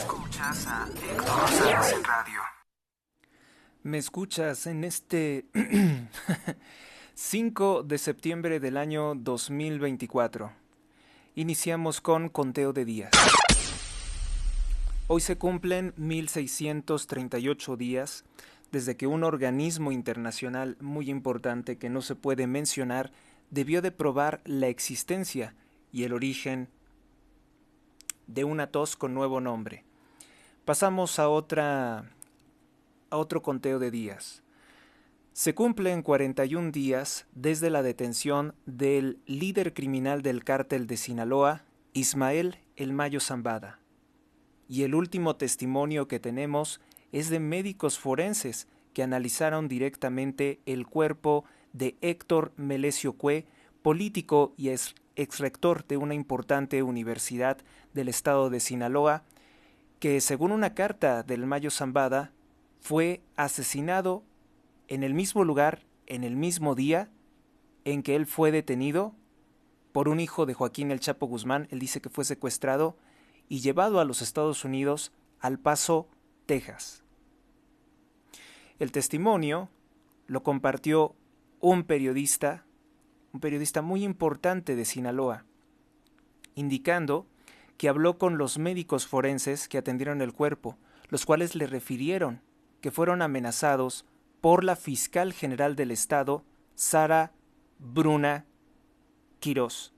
Escuchas a Héctor Sánchez en radio. Me escuchas en este 5 de septiembre del año 2024. Iniciamos con conteo de días. Hoy se cumplen 1638 días desde que un organismo internacional muy importante que no se puede mencionar debió de probar la existencia y el origen de una tos con nuevo nombre. Pasamos a otro conteo de días. Se cumplen 41 días desde la detención del líder criminal del cártel de Sinaloa, Ismael El Mayo Zambada. Y el último testimonio que tenemos es de médicos forenses que analizaron directamente el cuerpo de Héctor Melesio Cue, político y exrector de una importante universidad del estado de Sinaloa, que según una carta del Mayo Zambada fue asesinado en el mismo lugar, en el mismo día en que él fue detenido por un hijo de Joaquín El Chapo Guzmán. Él dice que fue secuestrado y llevado a los Estados Unidos, al Paso, Texas. El testimonio lo compartió un periodista muy importante de Sinaloa, indicando que habló con los médicos forenses que atendieron el cuerpo, los cuales le refirieron que fueron amenazados por la fiscal general del estado, Sara Bruna Quiñones,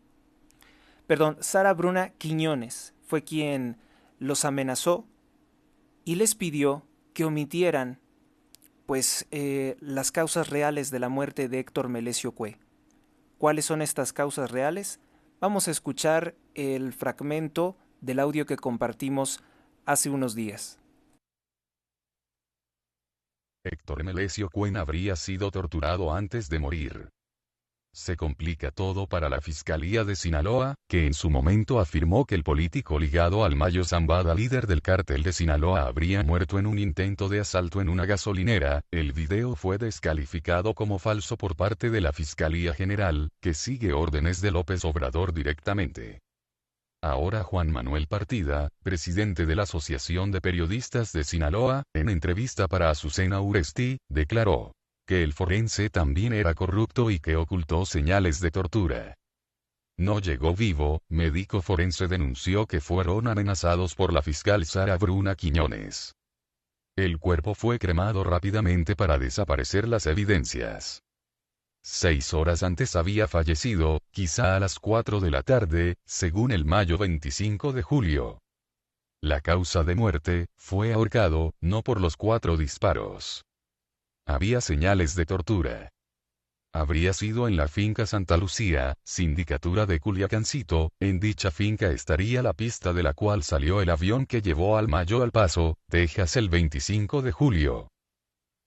fue quien los amenazó y les pidió que omitieran las causas reales de la muerte de Héctor Melesio Cue. ¿Cuáles son estas causas reales? Vamos a escuchar el fragmento del audio que compartimos hace unos días. Héctor Melesio Cue habría sido torturado antes de morir. Se complica todo para la Fiscalía de Sinaloa, que en su momento afirmó que el político ligado al Mayo Zambada, líder del cártel de Sinaloa, habría muerto en un intento de asalto en una gasolinera. El video fue descalificado como falso por parte de la Fiscalía General, que sigue órdenes de López Obrador directamente. Ahora Juan Manuel Partida, presidente de la Asociación de Periodistas de Sinaloa, en entrevista para Azucena Uresti, declaró que el forense también era corrupto y que ocultó señales de tortura. No llegó vivo. Médico forense denunció que fueron amenazados por la fiscal Sara Bruna Quiñones. El cuerpo fue cremado rápidamente para desaparecer las evidencias. 6 horas antes había fallecido, quizá a las 4 de la tarde, según el Mayo 25 de julio. La causa de muerte fue ahorcado, no por los 4 disparos. Había señales de tortura. Habría sido en la finca Santa Lucía, sindicatura de Culiacancito. En dicha finca estaría la pista de la cual salió el avión que llevó al Mayo al Paso, Texas el 25 de julio.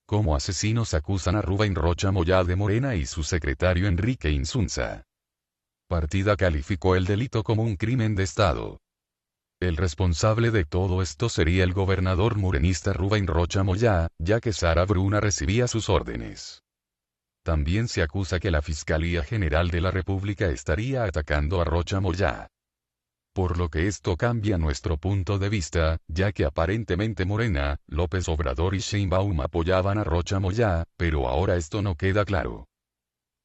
Como asesinos acusan a Rubén Rocha Moya de Morena y su secretario Enrique Insunza. Partida calificó el delito como un crimen de Estado. El responsable de todo esto sería el gobernador morenista Rubén Rocha Moya, ya que Sara Bruna recibía sus órdenes. También se acusa que la Fiscalía General de la República estaría atacando a Rocha Moya. Por lo que esto cambia nuestro punto de vista, ya que aparentemente Morena, López Obrador y Sheinbaum apoyaban a Rocha Moya, pero ahora esto no queda claro.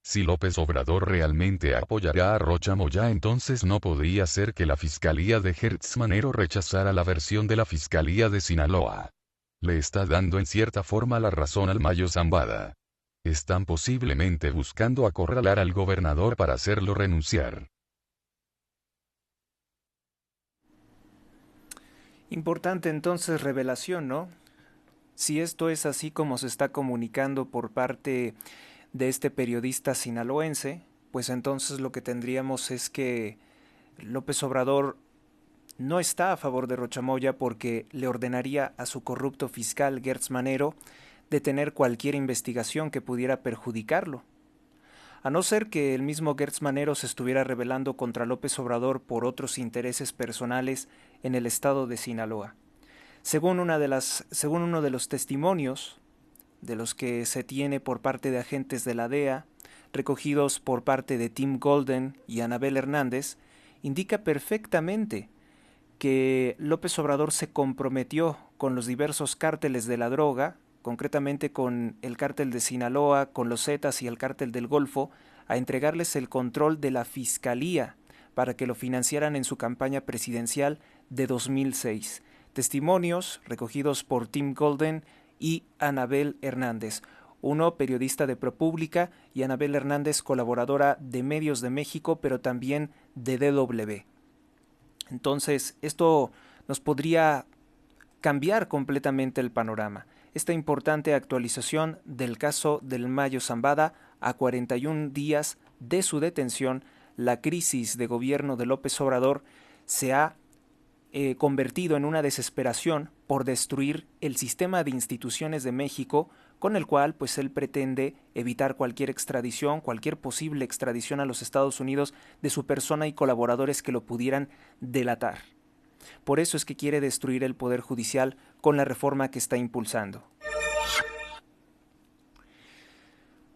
Si López Obrador realmente apoyará a Rocha Moya, entonces no podría ser que la Fiscalía de Gertz Manero rechazara la versión de la Fiscalía de Sinaloa. Le está dando en cierta forma la razón al Mayo Zambada. Están posiblemente buscando acorralar al gobernador para hacerlo renunciar. Importante entonces revelación, ¿no? Si esto es así como se está comunicando por parte de este periodista sinaloense, pues entonces lo que tendríamos es que López Obrador no está a favor de Rocha Moya porque le ordenaría a su corrupto fiscal Gertz Manero detener cualquier investigación que pudiera perjudicarlo. A no ser que el mismo Gertz Manero se estuviera rebelando contra López Obrador por otros intereses personales en el estado de Sinaloa. Según uno de los testimonios de los que se tiene por parte de agentes de la DEA, recogidos por parte de Tim Golden y Anabel Hernández, indica perfectamente que López Obrador se comprometió con los diversos cárteles de la droga, concretamente con el cártel de Sinaloa, con los Zetas y el cártel del Golfo, a entregarles el control de la fiscalía para que lo financiaran en su campaña presidencial de 2006. Testimonios recogidos por Tim Golden y Anabel Hernández, uno periodista de ProPublica y Anabel Hernández colaboradora de Medios de México, pero también de DW. Entonces, esto nos podría cambiar completamente el panorama. Esta importante actualización del caso del Mayo Zambada a 41 días de su detención, la crisis de gobierno de López Obrador se ha convertido en una desesperación por destruir el sistema de instituciones de México, con el cual pues él pretende evitar cualquier extradición, cualquier posible extradición a los Estados Unidos de su persona y colaboradores que lo pudieran delatar. Por eso es que quiere destruir el Poder Judicial con la reforma que está impulsando.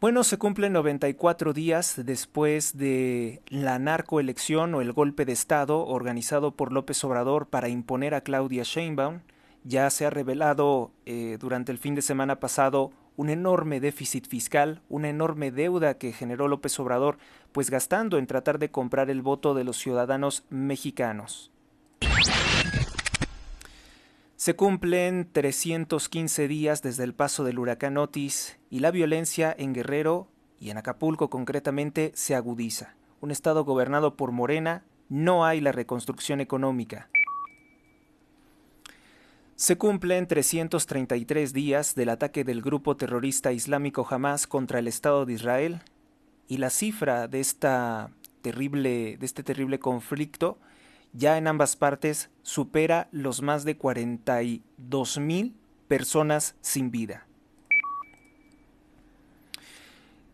Bueno, se cumplen 94 días después de la narcoelección o el golpe de Estado organizado por López Obrador para imponer a Claudia Sheinbaum. Ya se ha revelado durante el fin de semana pasado un enorme déficit fiscal, una enorme deuda que generó López Obrador, pues gastando en tratar de comprar el voto de los ciudadanos mexicanos. Se cumplen 315 días desde el paso del huracán Otis y la violencia en Guerrero y en Acapulco concretamente se agudiza. Un estado gobernado por Morena, no hay la reconstrucción económica. Se cumplen 333 días del ataque del grupo terrorista islámico Hamás contra el Estado de Israel y la cifra de este terrible conflicto ya en ambas partes supera los más de 42,000 personas sin vida.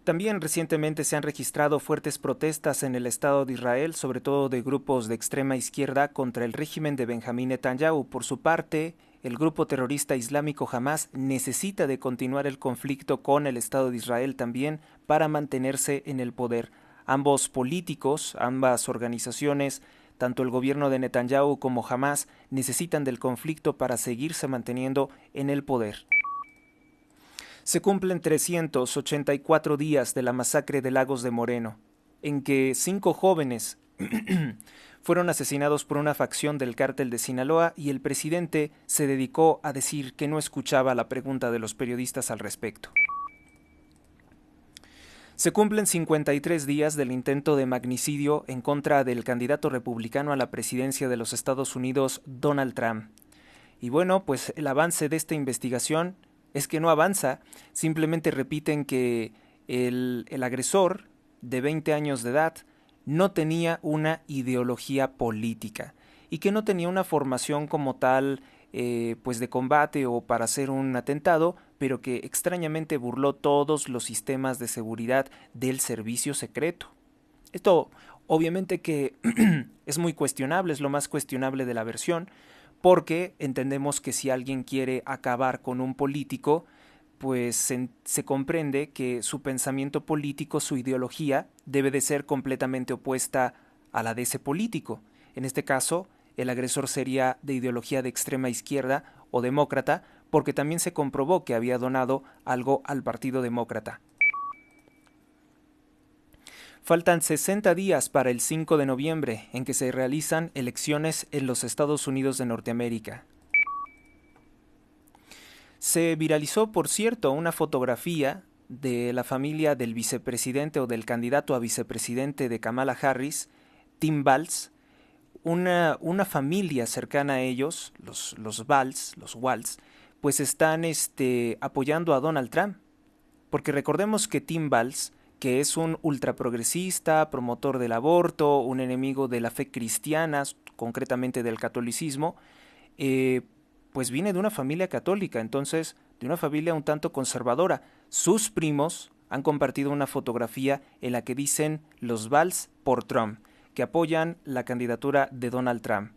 También recientemente se han registrado fuertes protestas en el Estado de Israel, sobre todo de grupos de extrema izquierda contra el régimen de Benjamín Netanyahu. Por su parte, el grupo terrorista islámico Hamás necesita de continuar el conflicto con el Estado de Israel también para mantenerse en el poder. Ambos políticos, ambas organizaciones, tanto el gobierno de Netanyahu como Hamás, necesitan del conflicto para seguirse manteniendo en el poder. Se cumplen 384 días de la masacre de Lagos de Moreno, en que 5 jóvenes fueron asesinados por una facción del cártel de Sinaloa y el presidente se dedicó a decir que no escuchaba la pregunta de los periodistas al respecto. Se cumplen 53 días del intento de magnicidio en contra del candidato republicano a la presidencia de los Estados Unidos, Donald Trump. Y bueno, pues el avance de esta investigación es que no avanza, simplemente repiten que el agresor de 20 años de edad no tenía una ideología política y que no tenía una formación como tal pues de combate o para hacer un atentado, pero que extrañamente burló todos los sistemas de seguridad del servicio secreto. Esto obviamente que es muy cuestionable, es lo más cuestionable de la versión, porque entendemos que si alguien quiere acabar con un político, pues se comprende que su pensamiento político, su ideología, debe de ser completamente opuesta a la de ese político. En este caso, el agresor sería de ideología de extrema izquierda o demócrata, porque también se comprobó que había donado algo al Partido Demócrata. Faltan 60 días para el 5 de noviembre, en que se realizan elecciones en los Estados Unidos de Norteamérica. Se viralizó, por cierto, una fotografía de la familia del vicepresidente o del candidato a vicepresidente de Kamala Harris, Tim Walz, una familia cercana a ellos, los Walz, pues están apoyando a Donald Trump. Porque recordemos que Tim Walz, que es un ultraprogresista, promotor del aborto, un enemigo de la fe cristiana, concretamente del catolicismo, pues viene de una familia católica, entonces de una familia un tanto conservadora. Sus primos han compartido una fotografía en la que dicen los Walz por Trump, que apoyan la candidatura de Donald Trump.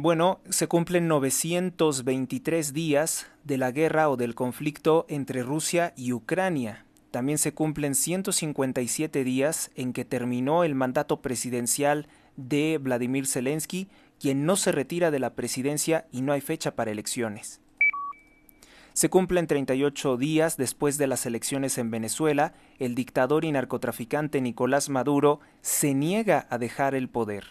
Bueno, se cumplen 923 días de la guerra o del conflicto entre Rusia y Ucrania. también se cumplen 157 días en que terminó el mandato presidencial de Vladimir Zelensky, quien no se retira de la presidencia y no hay fecha para elecciones. Se cumplen 38 días después de las elecciones en Venezuela. El dictador y narcotraficante Nicolás Maduro se niega a dejar el poder.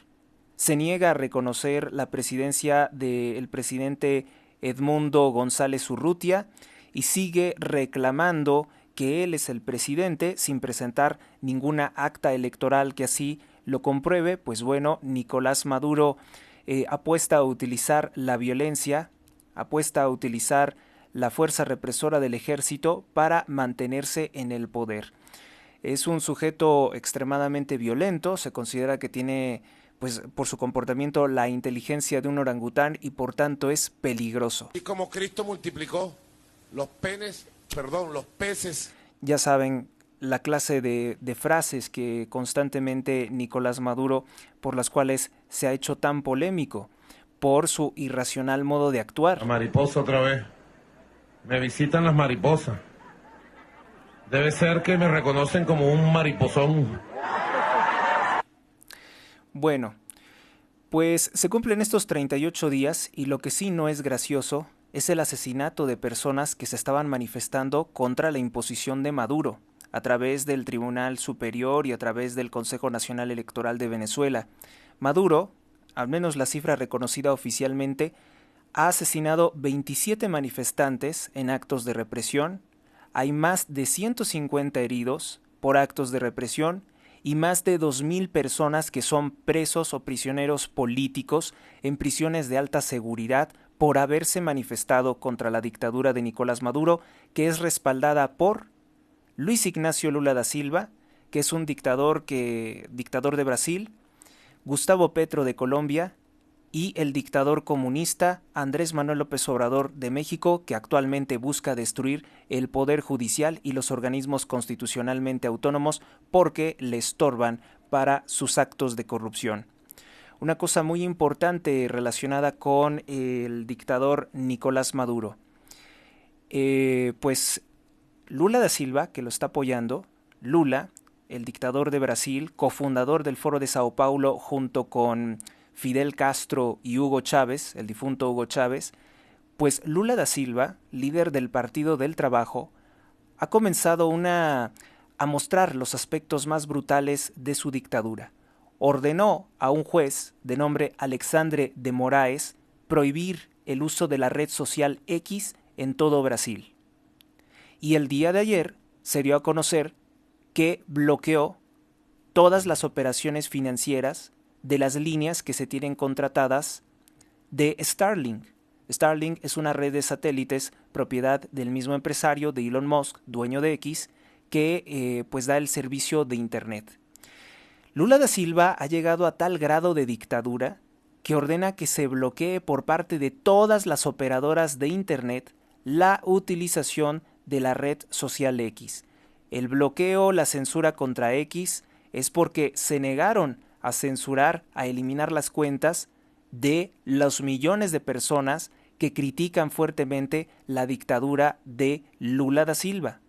Se niega a reconocer la presidencia del presidente Edmundo González Urrutia y sigue reclamando que él es el presidente sin presentar ninguna acta electoral que así lo compruebe. Pues bueno, Nicolás Maduro apuesta a utilizar la violencia, apuesta a utilizar la fuerza represora del ejército para mantenerse en el poder. Es un sujeto extremadamente violento, se considera que tiene, pues, por su comportamiento, la inteligencia de un orangután y por tanto es peligroso. Y como Cristo multiplicó los peces. Ya saben la clase de frases que constantemente Nicolás Maduro, por las cuales se ha hecho tan polémico, por su irracional modo de actuar. La mariposa otra vez. Me visitan las mariposas. Debe ser que me reconocen como un mariposón. Bueno, pues se cumplen estos 38 días y lo que sí no es gracioso es el asesinato de personas que se estaban manifestando contra la imposición de Maduro a través del Tribunal Superior y a través del Consejo Nacional Electoral de Venezuela. Maduro, al menos la cifra reconocida oficialmente, ha asesinado 27 manifestantes en actos de represión, hay más de 150 heridos por actos de represión y más de 2.000 personas que son presos o prisioneros políticos en prisiones de alta seguridad por haberse manifestado contra la dictadura de Nicolás Maduro, que es respaldada por Luis Ignacio Lula da Silva, que es un dictador de Brasil, Gustavo Petro de Colombia y el dictador comunista Andrés Manuel López Obrador de México, que actualmente busca destruir el poder judicial y los organismos constitucionalmente autónomos porque le estorban para sus actos de corrupción. Una cosa muy importante relacionada con el dictador Nicolás Maduro. Pues Lula da Silva, que lo está apoyando, Lula, el dictador de Brasil, cofundador del Foro de Sao Paulo junto con Fidel Castro y Hugo Chávez, el difunto Hugo Chávez, pues Lula da Silva, líder del Partido del Trabajo, ha comenzado a mostrar los aspectos más brutales de su dictadura. Ordenó a un juez de nombre Alexandre de Moraes prohibir el uso de la red social X en todo Brasil. Y el día de ayer se dio a conocer que bloqueó todas las operaciones financieras de las líneas que se tienen contratadas de Starlink. Starlink es una red de satélites propiedad del mismo empresario de Elon Musk, dueño de X, que pues da el servicio de Internet. Lula da Silva ha llegado a tal grado de dictadura que ordena que se bloquee por parte de todas las operadoras de Internet la utilización de la red social X. El bloqueo, la censura contra X es porque se negaron a censurar, a eliminar las cuentas de los millones de personas que critican fuertemente la dictadura de Lula da Silva.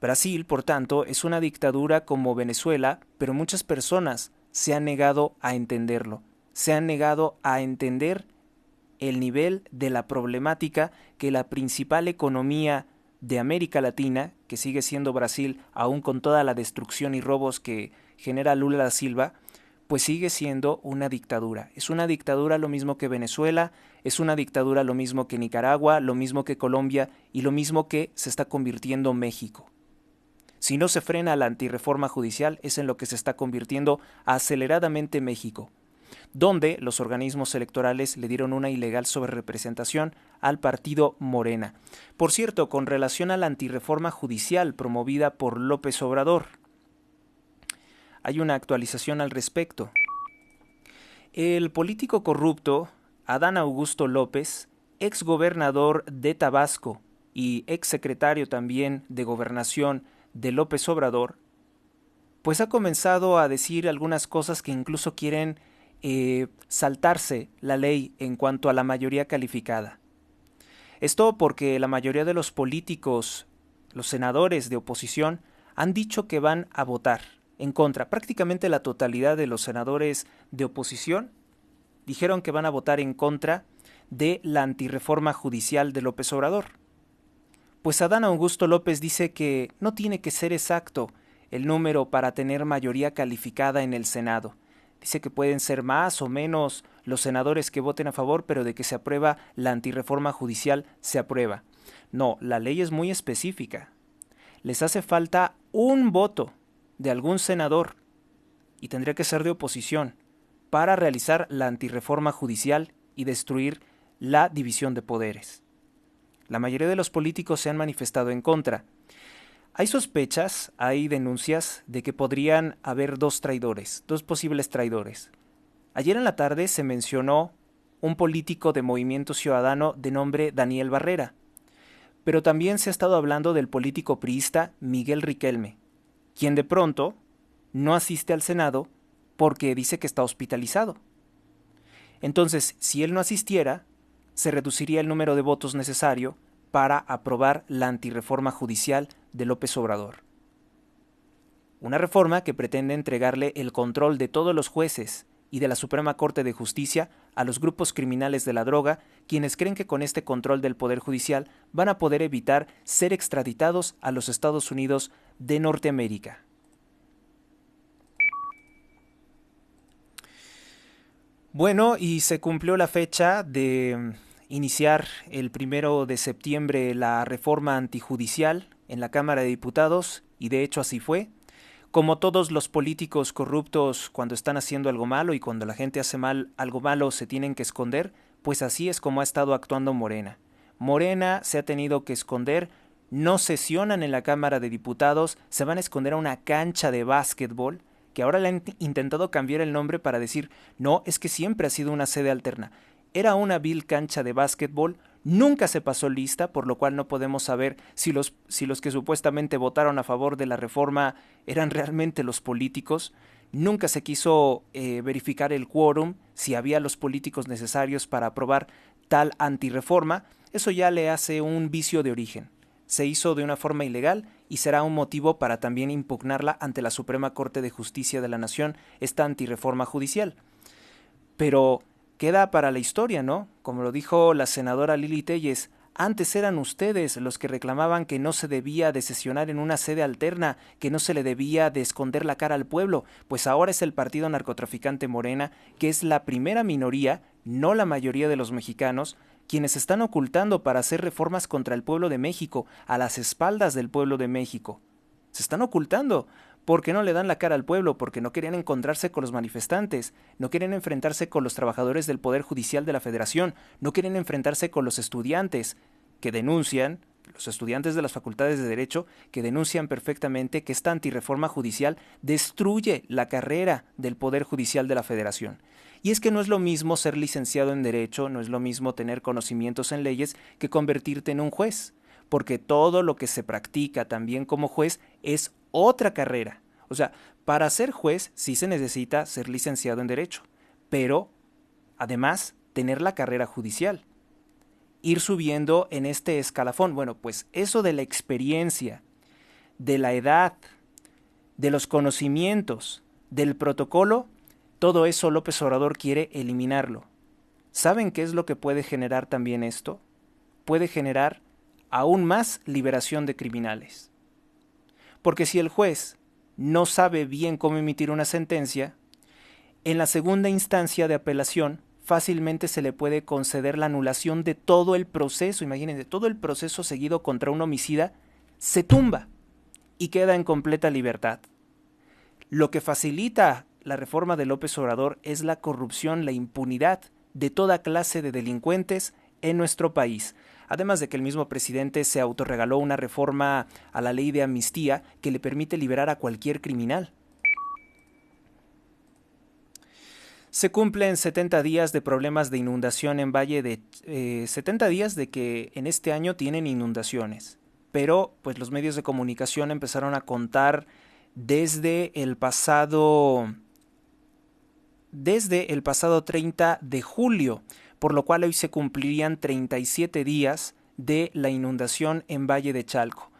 Brasil, por tanto, es una dictadura como Venezuela, pero muchas personas se han negado a entenderlo, se han negado a entender el nivel de la problemática que la principal economía de América Latina, que sigue siendo Brasil, aún con toda la destrucción y robos que genera Lula da Silva, pues sigue siendo una dictadura. Es una dictadura lo mismo que Venezuela, es una dictadura lo mismo que Nicaragua, lo mismo que Colombia y lo mismo que se está convirtiendo México. Si no se frena la antirreforma judicial, es en lo que se está convirtiendo aceleradamente México, donde los organismos electorales le dieron una ilegal sobrerepresentación al partido Morena. Por cierto, con relación a la antirreforma judicial promovida por López Obrador, hay una actualización al respecto. El político corrupto Adán Augusto López, exgobernador de Tabasco y exsecretario también de Gobernación de López Obrador, pues ha comenzado a decir algunas cosas que incluso quieren saltarse la ley en cuanto a la mayoría calificada. Esto porque la mayoría de los políticos, los senadores de oposición, han dicho que van a votar en contra. Prácticamente la totalidad de los senadores de oposición dijeron que van a votar en contra de la antirreforma judicial de López Obrador. Pues Adán Augusto López dice que no tiene que ser exacto el número para tener mayoría calificada en el Senado. Dice que pueden ser más o menos los senadores que voten a favor, pero de que se aprueba la antirreforma judicial, se aprueba. No, la ley es muy específica. Les hace falta un voto de algún senador, y tendría que ser de oposición, para realizar la antirreforma judicial y destruir la división de poderes. La mayoría de los políticos se han manifestado en contra. Hay sospechas, hay denuncias de que podrían haber dos posibles traidores. Ayer en la tarde se mencionó un político de Movimiento Ciudadano de nombre Daniel Barrera, pero también se ha estado hablando del político priista Miguel Riquelme, quien de pronto no asiste al Senado porque dice que está hospitalizado. Entonces, si él no asistiera, se reduciría el número de votos necesario para aprobar la antirreforma judicial de López Obrador. Una reforma que pretende entregarle el control de todos los jueces y de la Suprema Corte de Justicia a los grupos criminales de la droga, quienes creen que con este control del Poder Judicial van a poder evitar ser extraditados a los Estados Unidos de Norteamérica. Bueno, y se cumplió la fecha de iniciar el 1 de septiembre la reforma antijudicial en la Cámara de Diputados, y de hecho así fue. Como todos los políticos corruptos, cuando están haciendo algo malo y cuando la gente hace algo malo se tienen que esconder, pues así es como ha estado actuando Morena. Morena se ha tenido que esconder, no sesionan en la Cámara de Diputados, se van a esconder a una cancha de básquetbol, que ahora le han intentado cambiar el nombre para decir, no, es que siempre ha sido una sede alterna. Era una vil cancha de básquetbol, nunca se pasó lista, por lo cual no podemos saber si los que supuestamente votaron a favor de la reforma eran realmente los políticos. Nunca se quiso verificar el quórum, si había los políticos necesarios para aprobar tal antirreforma. Eso ya le hace un vicio de origen. Se hizo de una forma ilegal y será un motivo para también impugnarla ante la Suprema Corte de Justicia de la Nación, esta antirreforma judicial. Pero queda para la historia, ¿no? Como lo dijo la senadora Lili Téllez, antes eran ustedes los que reclamaban que no se debía de sesionar en una sede alterna, que no se le debía de esconder la cara al pueblo, pues ahora es el partido narcotraficante Morena, que es la primera minoría, no la mayoría de los mexicanos, quienes están ocultando para hacer reformas contra el pueblo de México, a las espaldas del pueblo de México. Se están ocultando, porque no le dan la cara al pueblo, porque no querían encontrarse con los manifestantes, no quieren enfrentarse con los trabajadores del Poder Judicial de la Federación, no quieren enfrentarse con los estudiantes que denuncian, los estudiantes de las facultades de Derecho, que denuncian perfectamente que esta antirreforma judicial destruye la carrera del Poder Judicial de la Federación. Y es que no es lo mismo ser licenciado en Derecho, no es lo mismo tener conocimientos en leyes que convertirte en un juez, porque todo lo que se practica también como juez es otra carrera. O sea, para ser juez sí se necesita ser licenciado en Derecho, pero además tener la carrera judicial. Ir subiendo en este escalafón. Bueno, pues eso de la experiencia, de la edad, de los conocimientos, del protocolo, todo eso López Obrador quiere eliminarlo. ¿Saben qué es lo que puede generar también esto? Puede generar aún más liberación de criminales. Porque si el juez no sabe bien cómo emitir una sentencia, en la segunda instancia de apelación fácilmente se le puede conceder la anulación de todo el proceso. Imagínense, todo el proceso seguido contra un homicida se tumba y queda en completa libertad. Lo que facilita la reforma de López Obrador es la corrupción, la impunidad de toda clase de delincuentes en nuestro país. Además de que el mismo presidente se autorregaló una reforma a la ley de amnistía que le permite liberar a cualquier criminal. Se cumplen 70 días de problemas de inundación en Valle de 70 días de que en este año tienen inundaciones, pero pues los medios de comunicación empezaron a contar desde el pasado 30 de julio, por lo cual hoy se cumplirían 37 días de la inundación en Valle de Chalco.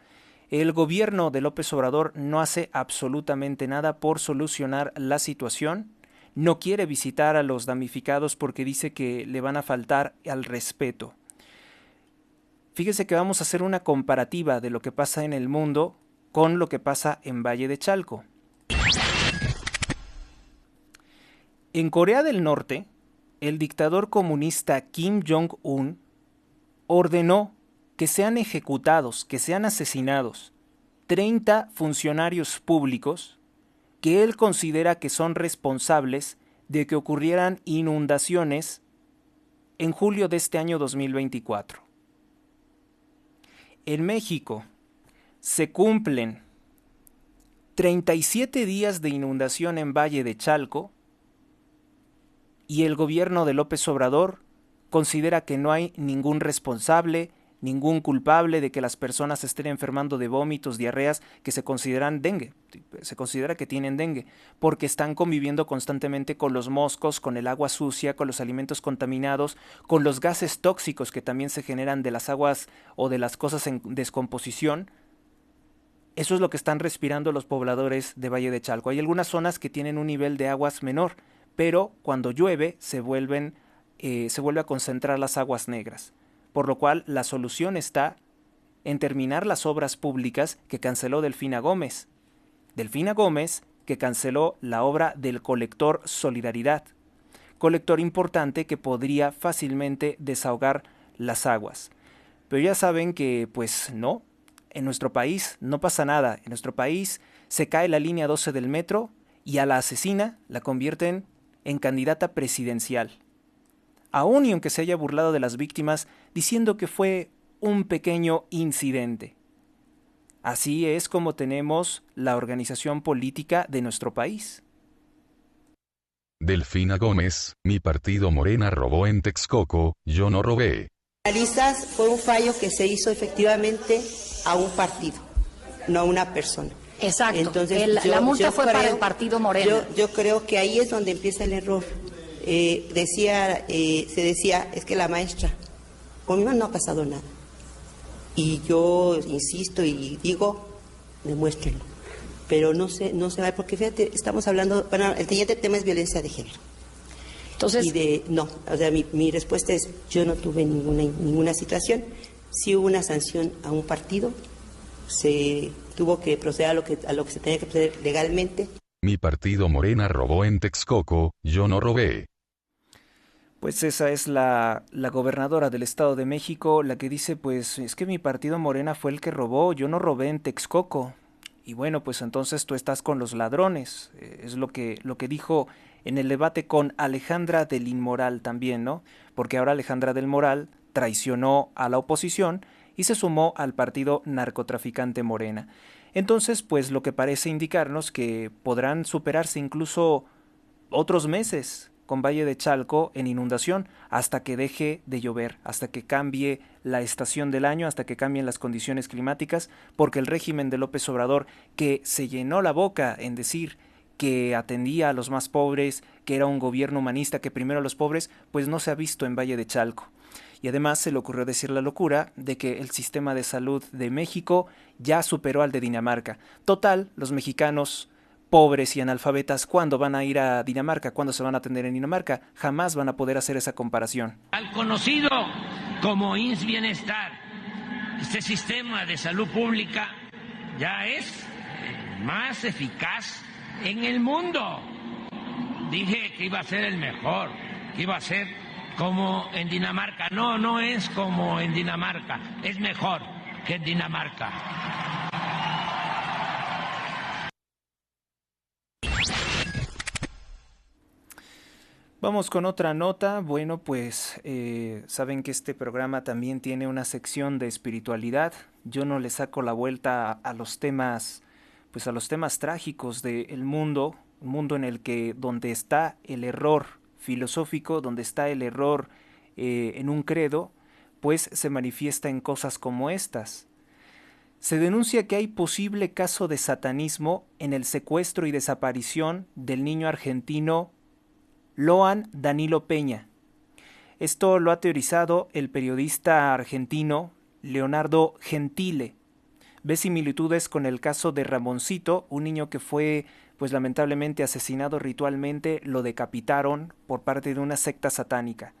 El gobierno de López Obrador no hace absolutamente nada por solucionar la situación. No quiere visitar a los damnificados porque dice que le van a faltar al respeto. Fíjese que vamos a hacer una comparativa de lo que pasa en el mundo con lo que pasa en Valle de Chalco. En Corea del Norte, el dictador comunista Kim Jong-un ordenó que sean ejecutados, que sean asesinados 30 funcionarios públicos que él considera que son responsables de que ocurrieran inundaciones en julio de este año 2024. En México se cumplen 37 días de inundación en Valle de Chalco y el gobierno de López Obrador considera que no hay ningún responsable, ningún culpable de que las personas estén enfermando de vómitos, diarreas, que se consideran dengue. Se considera que tienen dengue, porque están conviviendo constantemente con los moscos, con el agua sucia, con los alimentos contaminados, con los gases tóxicos que también se generan de las aguas o de las cosas en descomposición. Eso es lo que están respirando los pobladores de Valle de Chalco. Hay algunas zonas que tienen un nivel de aguas menor, pero cuando llueve se vuelve a concentrar las aguas negras. Por lo cual la solución está en terminar las obras públicas que canceló Delfina Gómez. Delfina Gómez que canceló la obra del colector Solidaridad, colector importante que podría fácilmente desahogar las aguas. Pero ya saben que pues no, en nuestro país no pasa nada. En nuestro país se cae la línea 12 del metro y a la asesina la convierten en candidata presidencial. Aún y aunque se haya burlado de las víctimas diciendo que fue un pequeño incidente. Así es como tenemos la organización política de nuestro país. Delfina Gómez, mi partido Morena robó en Texcoco, yo no robé. Analistas fue un fallo que se hizo efectivamente a un partido, no a una persona. Exacto. Entonces, la multa fue para el partido Morena. Yo creo que ahí es donde empieza el error. Se decía, es que la maestra, conmigo no ha pasado nada. Y yo insisto y digo, demuéstrenlo. Pero no se va, porque fíjate, estamos hablando, bueno, el siguiente tema es violencia de género. Entonces, mi respuesta es, yo no tuve ninguna situación. Sí hubo una sanción a un partido, se tuvo que proceder a lo que se tenía que proceder legalmente. Mi partido Morena robó en Texcoco, yo no robé. Pues esa es la gobernadora del Estado de México, la que dice, pues es que mi partido Morena fue el que robó, yo no robé en Texcoco. Y bueno, pues entonces tú estás con los ladrones, es lo que dijo en el debate con Alejandra del Moral también, ¿no? Porque ahora Alejandra del Moral traicionó a la oposición y se sumó al partido narcotraficante Morena. Entonces, pues lo que parece indicarnos que podrán superarse incluso otros meses con Valle de Chalco en inundación hasta que deje de llover, hasta que cambie la estación del año, hasta que cambien las condiciones climáticas, porque el régimen de López Obrador, que se llenó la boca en decir que atendía a los más pobres, que era un gobierno humanista, que primero a los pobres, pues no se ha visto en Valle de Chalco. Y además se le ocurrió decir la locura de que el sistema de salud de México ya superó al de Dinamarca. Total, los mexicanos pobres y analfabetas, ¿cuándo van a ir a Dinamarca? ¿Cuándo se van a atender en Dinamarca? Jamás van a poder hacer esa comparación. Al conocido como IMSS Bienestar, este sistema de salud pública ya es más eficaz en el mundo. Dije que iba a ser el mejor, que iba a ser como en Dinamarca. No, no es como en Dinamarca, es mejor que en Dinamarca. Vamos con otra nota. Bueno, pues saben que este programa también tiene una sección de espiritualidad. Yo no le saco la vuelta a los temas, pues a los temas trágicos del mundo, un mundo en el que donde está el error filosófico, donde está el error en un credo, pues se manifiesta en cosas como estas. Se denuncia que hay posible caso de satanismo en el secuestro y desaparición del niño argentino Loan Danilo Peña. Esto lo ha teorizado el periodista argentino Leonardo Gentile. Ve similitudes con el caso de Ramoncito, un niño que fue pues lamentablemente asesinado ritualmente, lo decapitaron por parte de una secta satánica.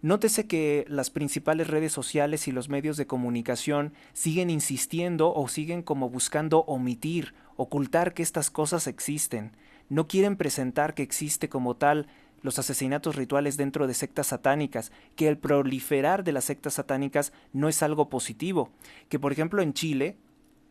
Nótese que las principales redes sociales y los medios de comunicación siguen insistiendo o siguen como buscando omitir, ocultar que estas cosas existen. No quieren presentar que existe como tal los asesinatos rituales dentro de sectas satánicas, que el proliferar de las sectas satánicas no es algo positivo, que por ejemplo en Chile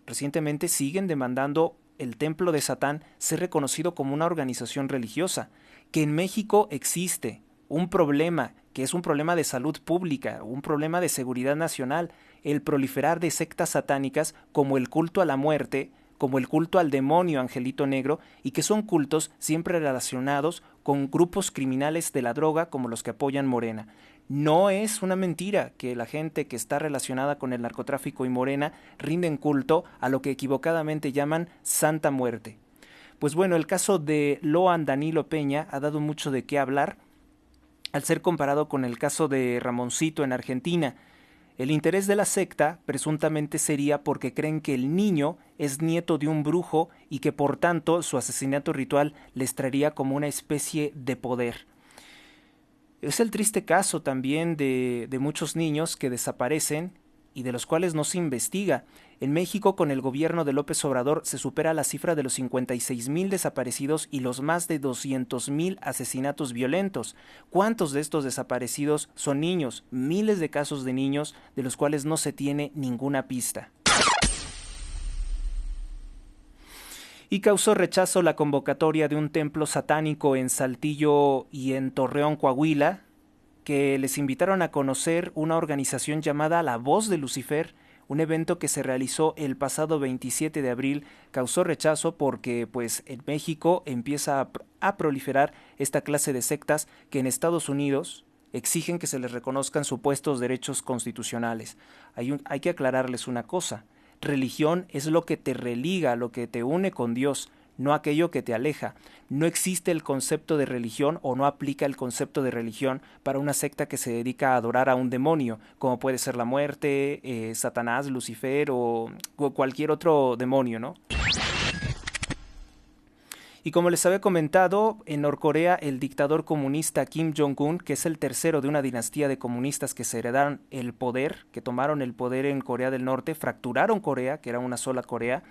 recientemente siguen demandando el templo de Satán ser reconocido como una organización religiosa, que en México existe un problema que es un problema de salud pública, un problema de seguridad nacional, el proliferar de sectas satánicas como el culto a la muerte, como el culto al demonio Angelito Negro, y que son cultos siempre relacionados con grupos criminales de la droga como los que apoyan Morena. No es una mentira que la gente que está relacionada con el narcotráfico y Morena rinden culto a lo que equivocadamente llaman Santa Muerte. Pues bueno, el caso de Loan Danilo Peña ha dado mucho de qué hablar al ser comparado con el caso de Ramoncito en Argentina. El interés de la secta presuntamente sería porque creen que el niño es nieto de un brujo y que por tanto su asesinato ritual les traería como una especie de poder. Es el triste caso también de muchos niños que desaparecen y de los cuales no se investiga. En México, con el gobierno de López Obrador, se supera la cifra de los 56,000 desaparecidos y los más de 200,000 asesinatos violentos. ¿Cuántos de estos desaparecidos son niños? Miles de casos de niños de los cuales no se tiene ninguna pista. Y causó rechazo la convocatoria de un templo satánico en Saltillo y en Torreón, Coahuila, que les invitaron a conocer una organización llamada La Voz de Lucifer. Un evento que se realizó el pasado 27 de abril causó rechazo porque pues en México empieza a proliferar esta clase de sectas que en Estados Unidos exigen que se les reconozcan supuestos derechos constitucionales. Hay que aclararles una cosa: religión es lo que te religa, lo que te une con Dios, no aquello que te aleja. No existe el concepto de religión o no aplica el concepto de religión para una secta que se dedica a adorar a un demonio, como puede ser la muerte, Satanás, Lucifer o cualquier otro demonio, ¿no? Y como les había comentado, en Norcorea el dictador comunista Kim Jong-un, que es el tercero de una dinastía de comunistas que se heredaron el poder, que tomaron el poder en Corea del Norte, fracturaron Corea, que era una sola Corea,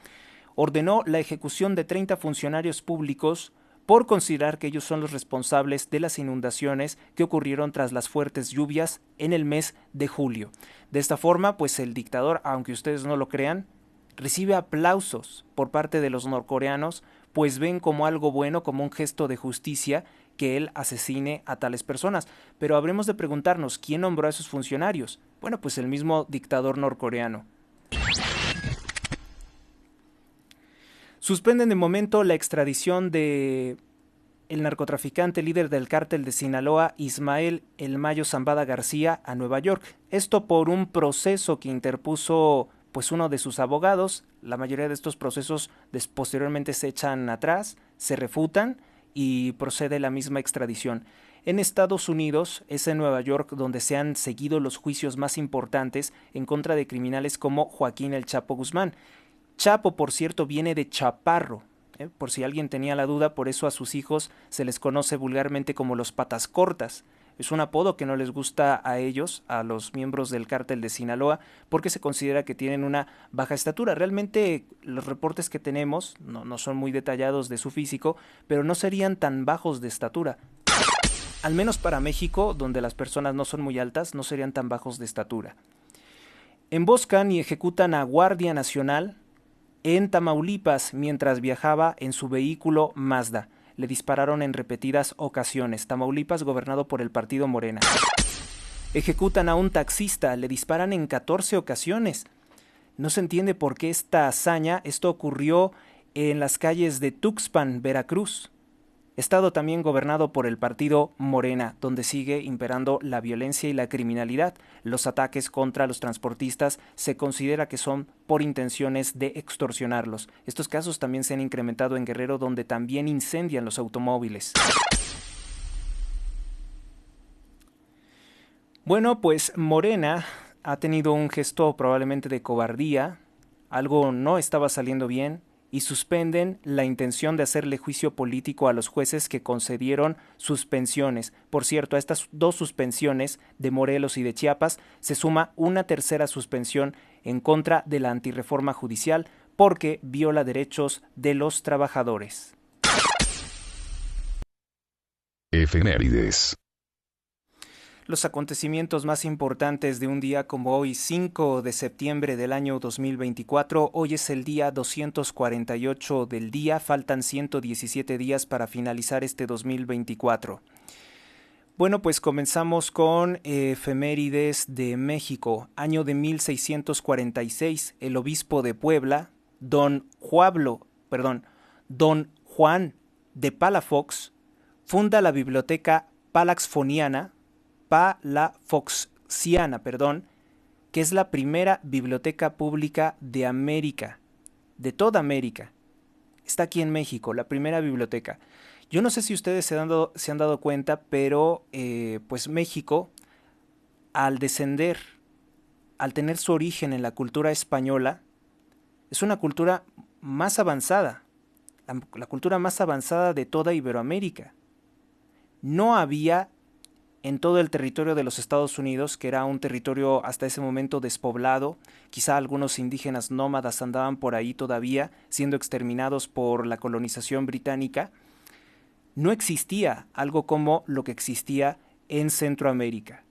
ordenó la ejecución de 30 funcionarios públicos por considerar que ellos son los responsables de las inundaciones que ocurrieron tras las fuertes lluvias en el mes de julio. De esta forma, pues el dictador, aunque ustedes no lo crean, recibe aplausos por parte de los norcoreanos, pues ven como algo bueno, como un gesto de justicia, que él asesine a tales personas. Pero habremos de preguntarnos, ¿quién nombró a esos funcionarios? Bueno, pues el mismo dictador norcoreano. Suspenden de momento la extradición de el narcotraficante líder del cártel de Sinaloa, Ismael El Mayo Zambada García, a Nueva York. Esto por un proceso que interpuso pues uno de sus abogados. La mayoría de estos procesos posteriormente se echan atrás, se refutan y procede la misma extradición. En Estados Unidos es en Nueva York donde se han seguido los juicios más importantes en contra de criminales como Joaquín El Chapo Guzmán. Chapo, por cierto, viene de chaparro, por si alguien tenía la duda, por eso a sus hijos se les conoce vulgarmente como los patas cortas. Es un apodo que no les gusta a ellos, a los miembros del cártel de Sinaloa, porque se considera que tienen una baja estatura. Realmente los reportes que tenemos no son muy detallados de su físico, pero no serían tan bajos de estatura. Al menos para México, donde las personas no son muy altas, no serían tan bajos de estatura. Emboscan y ejecutan a Guardia Nacional en Tamaulipas mientras viajaba en su vehículo Mazda. Le dispararon en repetidas ocasiones. Tamaulipas, gobernado por el partido Morena. Ejecutan a un taxista, le disparan en 14 ocasiones. No se entiende por qué esta hazaña. Esto ocurrió en las calles de Tuxpan, Veracruz. Estado también gobernado por el partido Morena, donde sigue imperando la violencia y la criminalidad. Los ataques contra los transportistas se considera que son por intenciones de extorsionarlos. Estos casos también se han incrementado en Guerrero, donde también incendian los automóviles. Bueno, pues Morena ha tenido un gesto probablemente de cobardía, algo no estaba saliendo bien, y suspenden la intención de hacerle juicio político a los jueces que concedieron suspensiones. Por cierto, a estas 2 suspensiones de Morelos y de Chiapas se suma una tercera suspensión en contra de la antirreforma judicial porque viola derechos de los trabajadores. Efemérides. Los acontecimientos más importantes de un día como hoy, 5 de septiembre del año 2024, hoy es el día 248 del día, faltan 117 días para finalizar este 2024. Bueno, pues comenzamos con efemérides de México. Año de 1646, el obispo de Puebla, don Juan de Palafox, funda la biblioteca Palafoxiana, que es la primera biblioteca pública de América, de toda América. Está aquí en México, la primera biblioteca. Yo no sé si ustedes se han dado cuenta, pero pues México, al descender, al tener su origen en la cultura española, es una cultura más avanzada, la cultura más avanzada de toda Iberoamérica. No había en todo el territorio de los Estados Unidos, que era un territorio hasta ese momento despoblado, quizá algunos indígenas nómadas andaban por ahí todavía, siendo exterminados por la colonización británica, no existía algo como lo que existía en Centroamérica.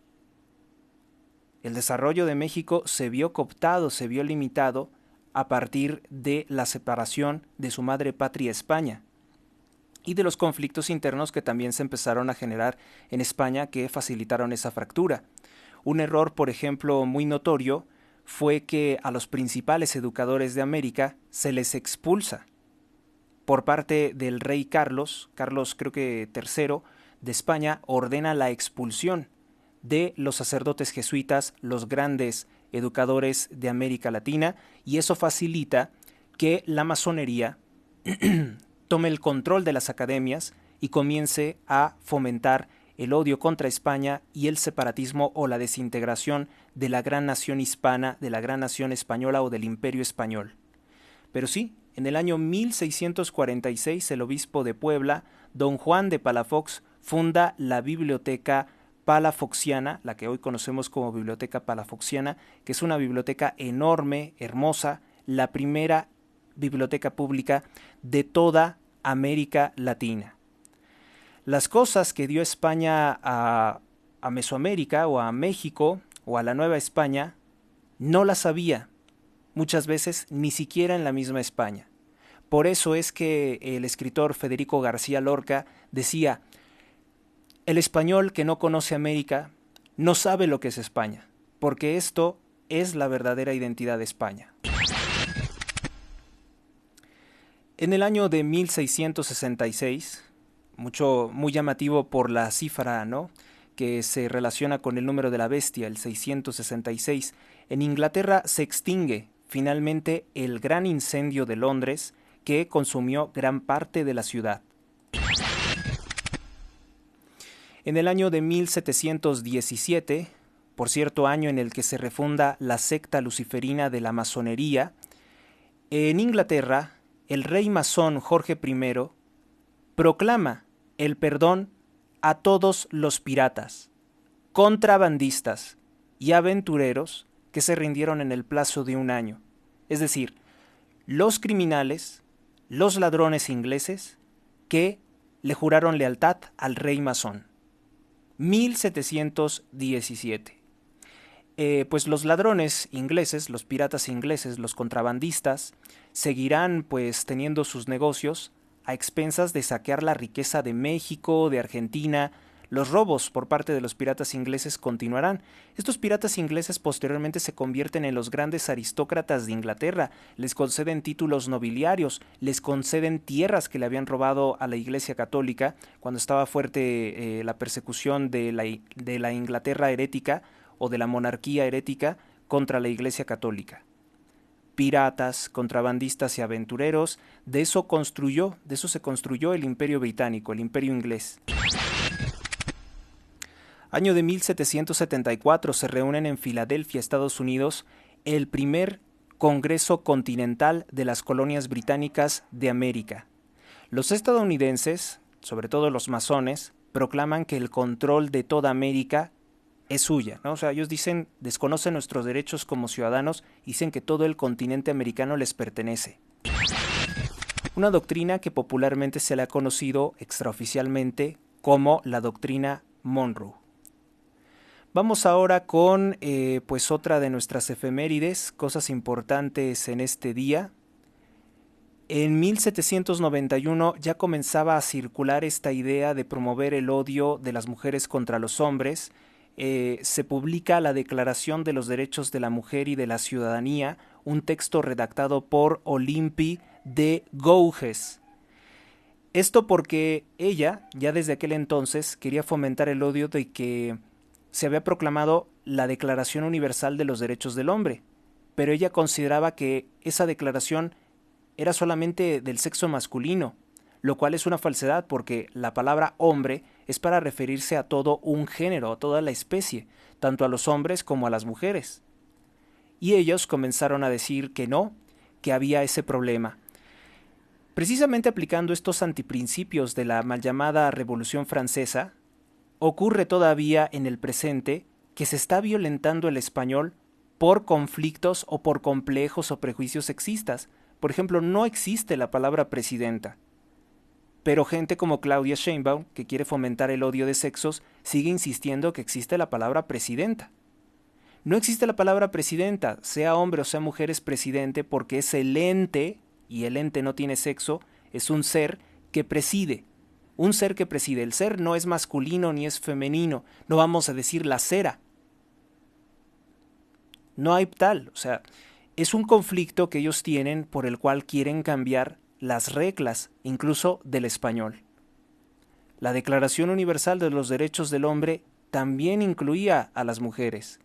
El desarrollo de México se vio cooptado, se vio limitado a partir de la separación de su madre patria España y de los conflictos internos que también se empezaron a generar en España que facilitaron esa fractura. Un error, por ejemplo, muy notorio fue que a los principales educadores de América se les expulsa por parte del rey Carlos creo que III de España, ordena la expulsión de los sacerdotes jesuitas, los grandes educadores de América Latina, y eso facilita que la masonería tome el control de las academias y comience a fomentar el odio contra España y el separatismo o la desintegración de la gran nación hispana, de la gran nación española o del imperio español. Pero sí, en el año 1646 el obispo de Puebla, don Juan de Palafox, funda la biblioteca Palafoxiana, la que hoy conocemos como Biblioteca Palafoxiana, que es una biblioteca enorme, hermosa, la primera biblioteca pública de toda América Latina. Las cosas que dio España a Mesoamérica o a México o a la Nueva España no las había muchas veces ni siquiera en la misma España. Por eso es que el escritor Federico García Lorca decía: el español que no conoce América no sabe lo que es España, porque esto es la verdadera identidad de España. En el año de 1666, muy llamativo por la cifra, ¿no?, que se relaciona con el número de la bestia, el 666, en Inglaterra se extingue finalmente el gran incendio de Londres que consumió gran parte de la ciudad. En el año de 1717, por cierto año en el que se refunda la secta luciferina de la masonería, en Inglaterra el rey masón Jorge I proclama el perdón a todos los piratas, contrabandistas y aventureros que se rindieron en el plazo de un año, es decir, los criminales, los ladrones ingleses que le juraron lealtad al rey masón. 1717. Pues los ladrones ingleses, los piratas ingleses, los contrabandistas, seguirán pues teniendo sus negocios a expensas de saquear la riqueza de México, de Argentina. Los robos por parte de los piratas ingleses continuarán. Estos piratas ingleses posteriormente se convierten en los grandes aristócratas de Inglaterra, les conceden títulos nobiliarios, les conceden tierras que le habían robado a la Iglesia Católica cuando estaba fuerte la persecución de la Inglaterra herética o de la monarquía herética contra la Iglesia Católica. Piratas, contrabandistas y aventureros, de eso se construyó el Imperio Británico, el Imperio Inglés. Año de 1774 se reúnen en Filadelfia, Estados Unidos, el primer Congreso Continental de las Colonias Británicas de América. Los estadounidenses, sobre todo los masones, proclaman que el control de toda América es suya, ¿no? O sea, ellos dicen, desconocen nuestros derechos como ciudadanos, dicen que todo el continente americano les pertenece. Una doctrina que popularmente se le ha conocido extraoficialmente como la doctrina Monroe. Vamos ahora con pues otra de nuestras efemérides, cosas importantes en este día. En 1791 ya comenzaba a circular esta idea de promover el odio de las mujeres contra los hombres. Se publica la Declaración de los Derechos de la Mujer y de la Ciudadanía, un texto redactado por Olympe de Gouges. Esto porque ella, ya desde aquel entonces, quería fomentar el odio de que se había proclamado la Declaración Universal de los Derechos del Hombre, pero ella consideraba que esa declaración era solamente del sexo masculino, lo cual es una falsedad porque la palabra hombre es para referirse a todo un género, a toda la especie, tanto a los hombres como a las mujeres. Y ellos comenzaron a decir que no, que había ese problema. Precisamente aplicando estos antiprincipios de la mal llamada Revolución Francesa, ocurre todavía en el presente que se está violentando el español por conflictos o por complejos o prejuicios sexistas. Por ejemplo, no existe la palabra presidenta. Pero gente como Claudia Sheinbaum, que quiere fomentar el odio de sexos, sigue insistiendo que existe la palabra presidenta. No existe la palabra presidenta, sea hombre o sea mujer es presidente porque es el ente, y el ente no tiene sexo, es un ser que preside. Un ser que preside. El ser no es masculino ni es femenino, no vamos a decir la cera. No hay tal, o sea, es un conflicto que ellos tienen por el cual quieren cambiar las reglas, incluso del español. La Declaración Universal de los Derechos del Hombre también incluía a las mujeres,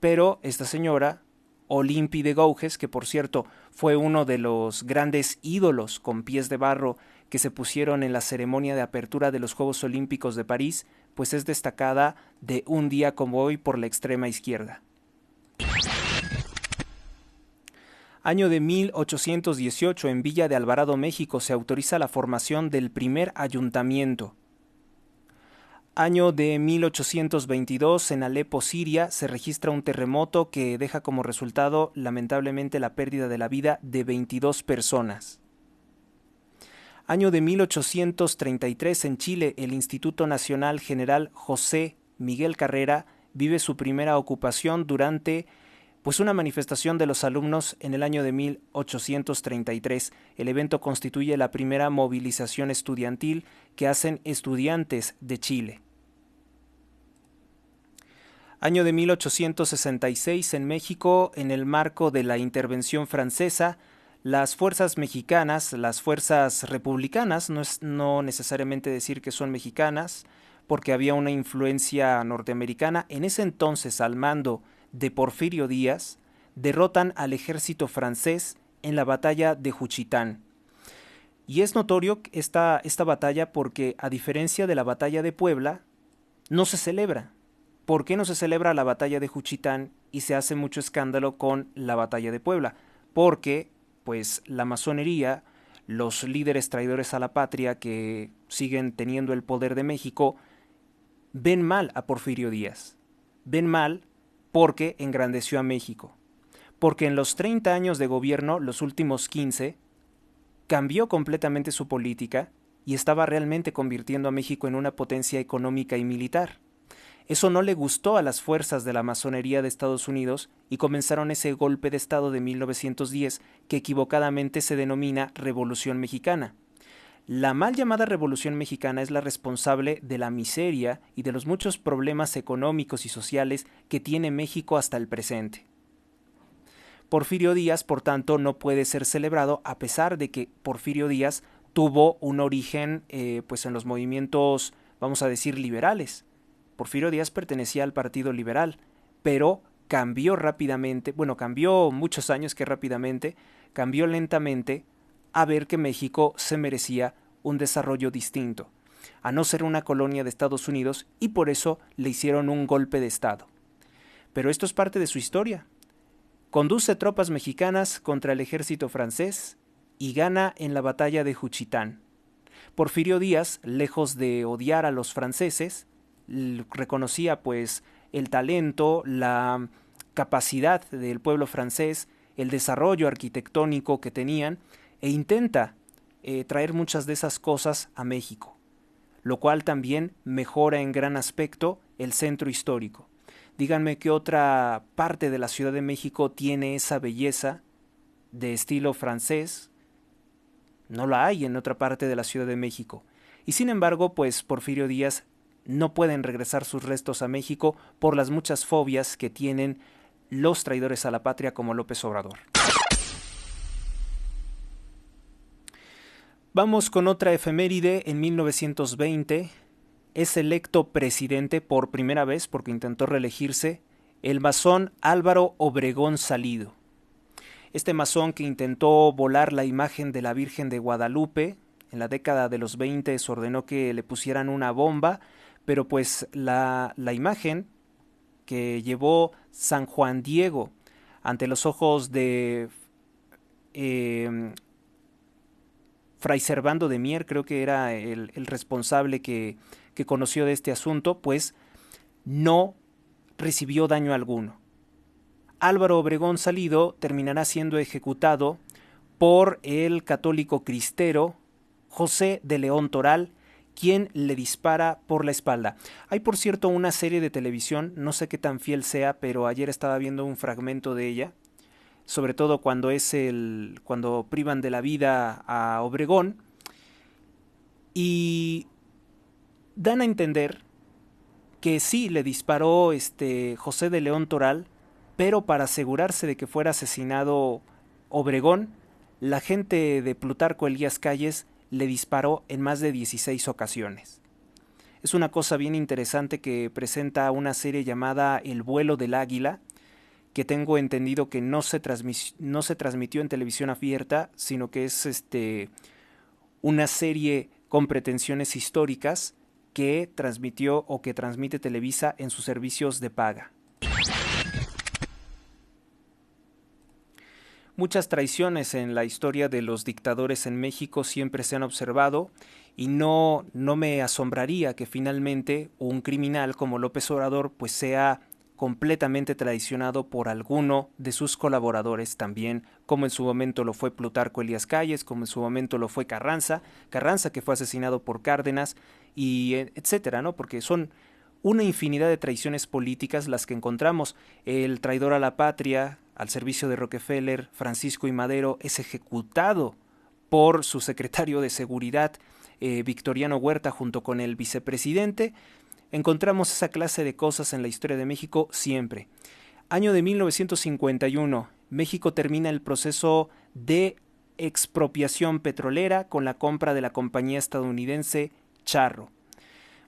pero esta señora, Olympe de Gouges, que por cierto fue uno de los grandes ídolos con pies de barro que se pusieron en la ceremonia de apertura de los Juegos Olímpicos de París, pues es destacada de un día como hoy por la extrema izquierda. Año de 1818, en Villa de Alvarado, México, se autoriza la formación del primer ayuntamiento. Año de 1822, en Alepo, Siria, se registra un terremoto que deja como resultado, lamentablemente, la pérdida de la vida de 22 personas. Año de 1833, en Chile, el Instituto Nacional General José Miguel Carrera vive su primera ocupación durante una manifestación de los alumnos en el año de 1833. El evento constituye la primera movilización estudiantil que hacen estudiantes de Chile. Año de 1866 en México, en el marco de la intervención francesa, las fuerzas mexicanas, las fuerzas republicanas, no necesariamente decir que son mexicanas, porque había una influencia norteamericana, en ese entonces al mando de Porfirio Díaz, derrotan al ejército francés en la batalla de Juchitán. Y es notorio esta batalla porque, a diferencia de la batalla de Puebla, no se celebra. ¿Por qué no se celebra la batalla de Juchitán y se hace mucho escándalo con la batalla de Puebla? Porque, pues, la masonería, los líderes traidores a la patria que siguen teniendo el poder de México, ven mal a Porfirio Díaz. Ven mal porque engrandeció a México. Porque en los 30 años de gobierno, los últimos 15, cambió completamente su política y estaba realmente convirtiendo a México en una potencia económica y militar. Eso no le gustó a las fuerzas de la masonería de Estados Unidos y comenzaron ese golpe de Estado de 1910 que equivocadamente se denomina Revolución Mexicana. La mal llamada Revolución Mexicana es la responsable de la miseria y de los muchos problemas económicos y sociales que tiene México hasta el presente. Porfirio Díaz, por tanto, no puede ser celebrado a pesar de que Porfirio Díaz tuvo un origen en los movimientos, vamos a decir, liberales. Porfirio Díaz pertenecía al Partido Liberal, pero cambió rápidamente, cambió muchos años que rápidamente, cambió lentamente a ver que México se merecía un desarrollo distinto. a no ser una colonia de Estados Unidos y por eso le hicieron un golpe de Estado. Pero esto es parte de su historia. Conduce tropas mexicanas contra el ejército francés y gana en la batalla de Juchitán. Porfirio Díaz, lejos de odiar a los franceses, reconocía pues el talento, la capacidad del pueblo francés, el desarrollo arquitectónico que tenían, e intenta traer muchas de esas cosas a México, lo cual también mejora en gran aspecto el centro histórico. Díganme qué otra parte de la Ciudad de México tiene esa belleza de estilo francés. No la hay en otra parte de la Ciudad de México. Y sin embargo, pues Porfirio Díaz no pueden regresar sus restos a México por las muchas fobias que tienen los traidores a la patria como López Obrador. Vamos con otra efeméride. En 1920 es electo presidente por primera vez, porque intentó reelegirse, el masón Álvaro Obregón Salido. Este masón que intentó volar la imagen de la Virgen de Guadalupe, en la década de los 20 se ordenó que le pusieran una bomba, pero pues la imagen que llevó San Juan Diego ante los ojos de Fray Servando de Mier, creo que era el responsable que conoció de este asunto, pues no recibió daño alguno. Álvaro Obregón Salido terminará siendo ejecutado por el católico cristero José de León Toral, quien le dispara por la espalda. Hay, por cierto, una serie de televisión, no sé qué tan fiel sea, pero ayer estaba viendo un fragmento de ella, sobre todo cuando cuando privan de la vida a Obregón, y dan a entender que sí le disparó José de León Toral, pero para asegurarse de que fuera asesinado Obregón, la gente de Plutarco Elías Calles le disparó en más de 16 ocasiones. Es una cosa bien interesante que presenta una serie llamada El vuelo del águila, que tengo entendido que no se transmitió en televisión abierta, sino que es una serie con pretensiones históricas que transmitió o que transmite Televisa en sus servicios de paga. Muchas traiciones en la historia de los dictadores en México siempre se han observado y no me asombraría que finalmente un criminal como López Obrador pues sea completamente traicionado por alguno de sus colaboradores también, como en su momento lo fue Plutarco Elías Calles, como en su momento lo fue Carranza que fue asesinado por Cárdenas, y etcétera, ¿no? Porque son una infinidad de traiciones políticas las que encontramos. El traidor a la patria, al servicio de Rockefeller, Francisco I. Madero, es ejecutado por su secretario de Seguridad, Victoriano Huerta, junto con el vicepresidente. Encontramos esa clase de cosas en la historia de México siempre. Año de 1951, México termina el proceso de expropiación petrolera con la compra de la compañía estadounidense Charro.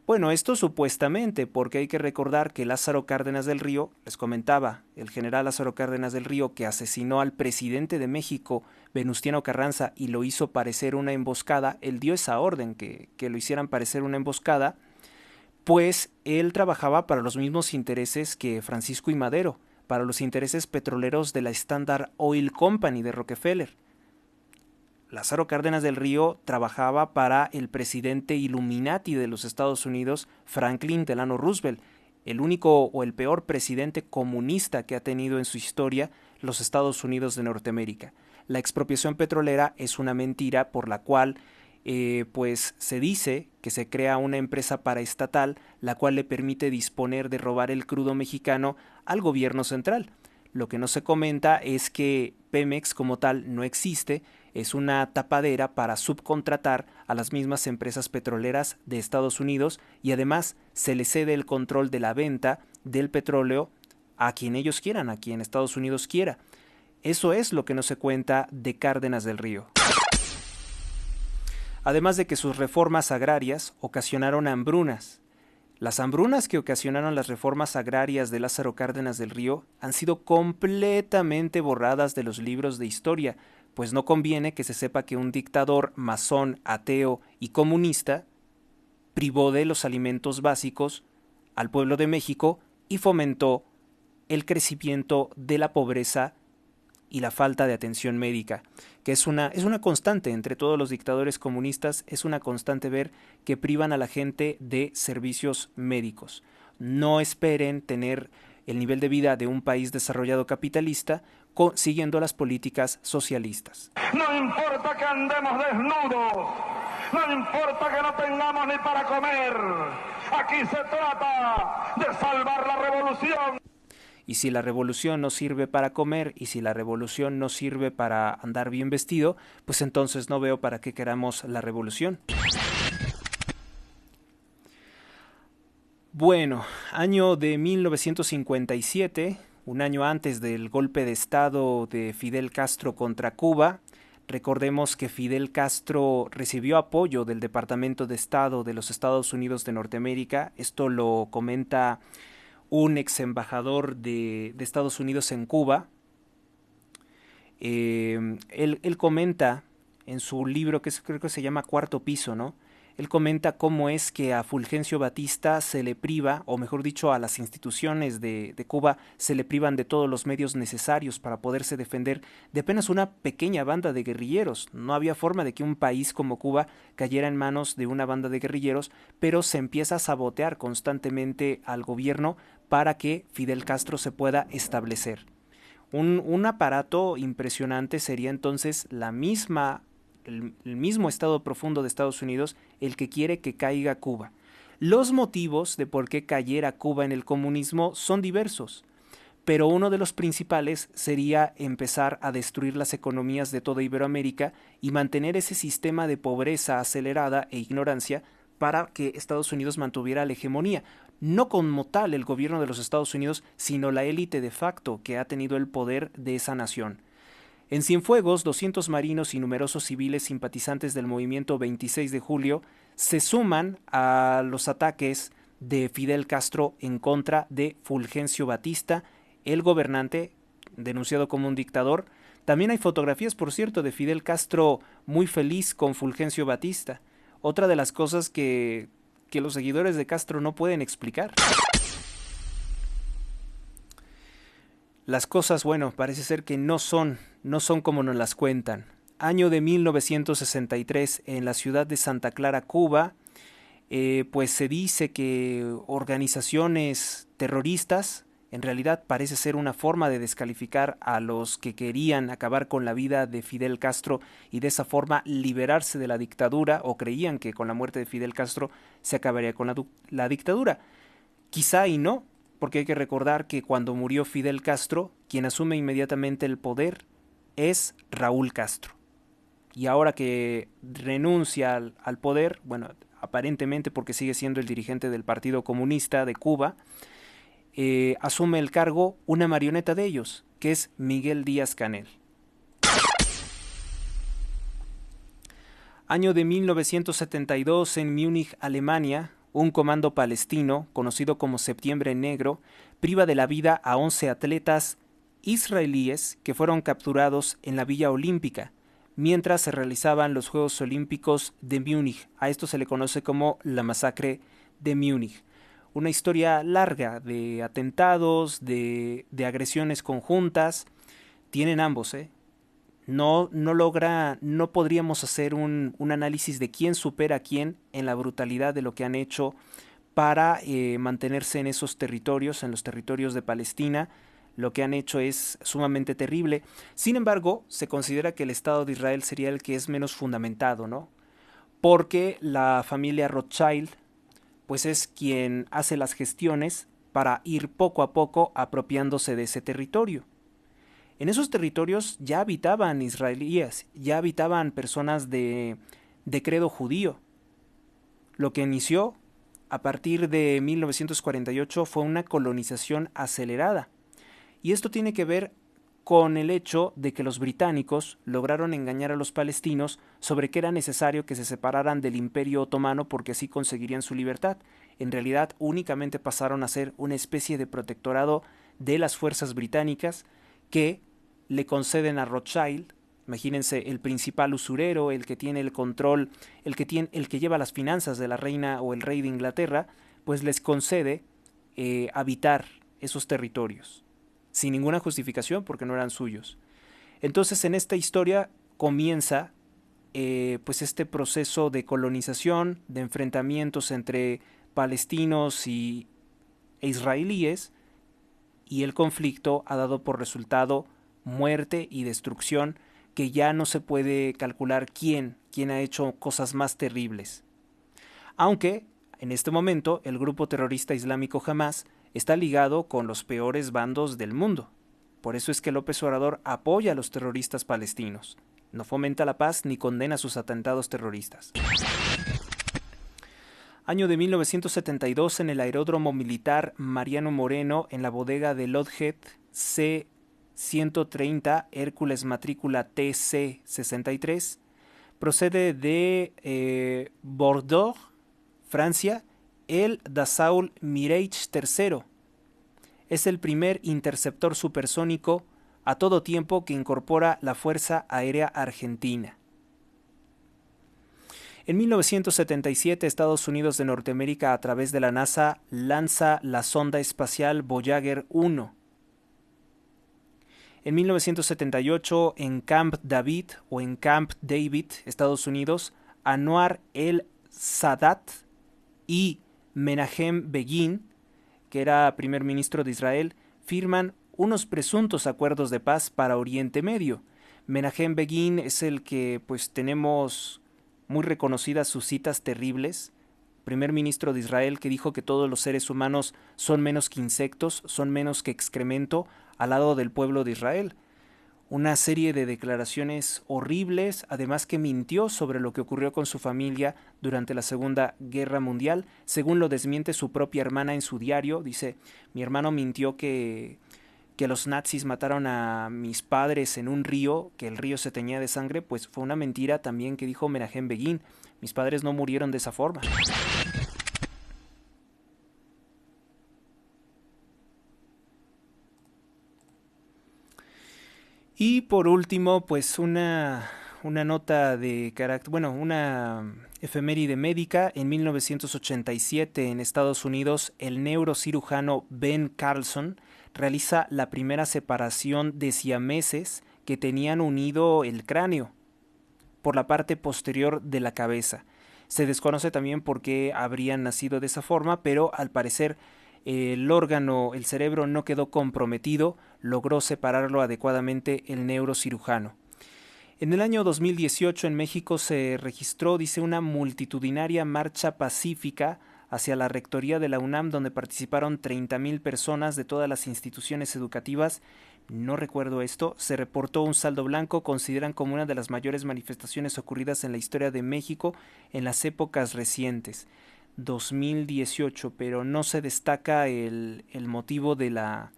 Bueno, esto supuestamente, porque hay que recordar que Lázaro Cárdenas del Río, les comentaba, el general Lázaro Cárdenas del Río, que asesinó al presidente de México, Venustiano Carranza, y lo hizo parecer una emboscada, él dio esa orden que lo hicieran parecer una emboscada, pues él trabajaba para los mismos intereses que Francisco I. Madero, para los intereses petroleros de la Standard Oil Company de Rockefeller. Lázaro Cárdenas del Río trabajaba para el presidente Illuminati de los Estados Unidos, Franklin Delano Roosevelt, el único o el peor presidente comunista que ha tenido en su historia los Estados Unidos de Norteamérica. La expropiación petrolera es una mentira por la cual pues se dice que se crea una empresa paraestatal la cual le permite disponer de robar el crudo mexicano al gobierno central. Lo que no se comenta es que Pemex como tal no existe, es una tapadera para subcontratar a las mismas empresas petroleras de Estados Unidos y además se le cede el control de la venta del petróleo a quien ellos quieran, a quien Estados Unidos quiera. Eso es lo que no se cuenta de Cárdenas del Río. Además de que sus reformas agrarias ocasionaron hambrunas. Las hambrunas que ocasionaron las reformas agrarias de Lázaro Cárdenas del Río han sido completamente borradas de los libros de historia, pues no conviene que se sepa que un dictador masón, ateo y comunista privó de los alimentos básicos al pueblo de México y fomentó el crecimiento de la pobreza y la falta de atención médica, que es una constante entre todos los dictadores comunistas, es una constante ver que privan a la gente de servicios médicos. No esperen tener el nivel de vida de un país desarrollado capitalista siguiendo las políticas socialistas. No importa que andemos desnudos, no importa que no tengamos ni para comer, aquí se trata de salvar la revolución. Y si la revolución no sirve para comer y si la revolución no sirve para andar bien vestido, pues entonces no veo para qué queramos la revolución. Bueno, año de 1957, un año antes del golpe de Estado de Fidel Castro contra Cuba. Recordemos que Fidel Castro recibió apoyo del Departamento de Estado de los Estados Unidos de Norteamérica. Esto lo comenta un ex embajador de Estados Unidos en Cuba. Él comenta en su libro, creo que se llama Cuarto Piso, ¿no? Él comenta cómo es que a Fulgencio Batista se le priva, o mejor dicho, a las instituciones de Cuba se le privan de todos los medios necesarios para poderse defender de apenas una pequeña banda de guerrilleros. No había forma de que un país como Cuba cayera en manos de una banda de guerrilleros, pero se empieza a sabotear constantemente al gobierno para que Fidel Castro se pueda establecer. Un aparato impresionante sería entonces el mismo Estado profundo de Estados Unidos el que quiere que caiga Cuba. Los motivos de por qué cayera Cuba en el comunismo son diversos, pero uno de los principales sería empezar a destruir las economías de toda Iberoamérica y mantener ese sistema de pobreza acelerada e ignorancia para que Estados Unidos mantuviera la hegemonía. No como tal el gobierno de los Estados Unidos, sino la élite de facto que ha tenido el poder de esa nación. En Cienfuegos, 200 marinos y numerosos civiles simpatizantes del movimiento 26 de julio se suman a los ataques de Fidel Castro en contra de Fulgencio Batista, el gobernante denunciado como un dictador. También hay fotografías, por cierto, de Fidel Castro muy feliz con Fulgencio Batista. Otra de las cosas que los seguidores de Castro no pueden explicar. Las cosas, bueno, parece ser que no son como nos las cuentan. Año de 1963, en la ciudad de Santa Clara, Cuba, pues se dice que organizaciones terroristas, en realidad parece ser una forma de descalificar a los que querían acabar con la vida de Fidel Castro y de esa forma liberarse de la dictadura, o creían que con la muerte de Fidel Castro se acabaría con la dictadura. Quizá y no, porque hay que recordar que cuando murió Fidel Castro, quien asume inmediatamente el poder es Raúl Castro. Y ahora que renuncia al poder, bueno, aparentemente porque sigue siendo el dirigente del Partido Comunista de Cuba, asume el cargo una marioneta de ellos, que es Miguel Díaz-Canel. Año de 1972, en Múnich, Alemania, un comando palestino, conocido como Septiembre Negro, priva de la vida a 11 atletas israelíes que fueron capturados en la Villa Olímpica, mientras se realizaban los Juegos Olímpicos de Múnich. A esto se le conoce como la masacre de Múnich. Una historia larga de atentados, de agresiones conjuntas. Tienen ambos, No podríamos hacer un análisis de quién supera a quién en la brutalidad de lo que han hecho para mantenerse en esos territorios, en los territorios de Palestina. Lo que han hecho es sumamente terrible. Sin embargo, se considera que el Estado de Israel sería el que es menos fundamentado, ¿no? Porque la familia Rothschild pues es quien hace las gestiones para ir poco a poco apropiándose de ese territorio. En esos territorios ya habitaban israelíes, ya habitaban personas de credo judío. Lo que inició a partir de 1948 fue una colonización acelerada. Y esto tiene que ver con el hecho de que los británicos lograron engañar a los palestinos sobre que era necesario que se separaran del Imperio Otomano porque así conseguirían su libertad. En realidad únicamente pasaron a ser una especie de protectorado de las fuerzas británicas que le conceden a Rothschild Imagínense, el principal usurero, el que tiene el control, el que lleva las finanzas de la reina o el rey de Inglaterra, pues les concede habitar esos territorios, sin ninguna justificación porque no eran suyos. Entonces en esta historia comienza pues este proceso de colonización, de enfrentamientos entre palestinos e israelíes, y el conflicto ha dado por resultado muerte y destrucción, que ya no se puede calcular quién ha hecho cosas más terribles. Aunque en este momento el grupo terrorista islámico Hamás está ligado con los peores bandos del mundo. Por eso es que López Obrador apoya a los terroristas palestinos. No fomenta la paz ni condena sus atentados terroristas. Año de 1972, en el aeródromo militar Mariano Moreno, en la bodega de Lockheed C-130 Hércules matrícula TC-63, procede de Bordeaux, Francia, el Dassault Mirage III. Es el primer interceptor supersónico a todo tiempo que incorpora la Fuerza Aérea Argentina. En 1977, Estados Unidos de Norteamérica, a través de la NASA, lanza la sonda espacial Voyager 1. En 1978, en Camp David o en Camp David, Estados Unidos, Anwar el-Sadat y Menachem Begin, que era primer ministro de Israel, firman unos presuntos acuerdos de paz para Oriente Medio. Menachem Begin es el que pues tenemos muy reconocidas sus citas terribles, primer ministro de Israel, que dijo que todos los seres humanos son menos que insectos, son menos que excremento al lado del pueblo de Israel. Una serie de declaraciones horribles, además que mintió sobre lo que ocurrió con su familia durante la Segunda Guerra Mundial, según lo desmiente su propia hermana en su diario. Dice: mi hermano mintió que los nazis mataron a mis padres en un río, que el río se teñía de sangre. Pues fue una mentira también que dijo Menachem Begin. Mis padres no murieron de esa forma. Y por último, pues una nota de carácter, una efeméride médica. En 1987, en Estados Unidos, el neurocirujano Ben Carlson realiza la primera separación de siameses que tenían unido el cráneo por la parte posterior de la cabeza. Se desconoce también por qué habrían nacido de esa forma, pero al parecer el órgano, el cerebro, no quedó comprometido, logró separarlo adecuadamente el neurocirujano. En el año 2018 en México se registró, dice, una multitudinaria marcha pacífica hacia la rectoría de la UNAM, donde participaron 30,000 personas de todas las instituciones educativas. No recuerdo esto. Se reportó un saldo blanco. Consideran como una de las mayores manifestaciones ocurridas en la historia de México en las épocas recientes. 2018, pero no se destaca el motivo de la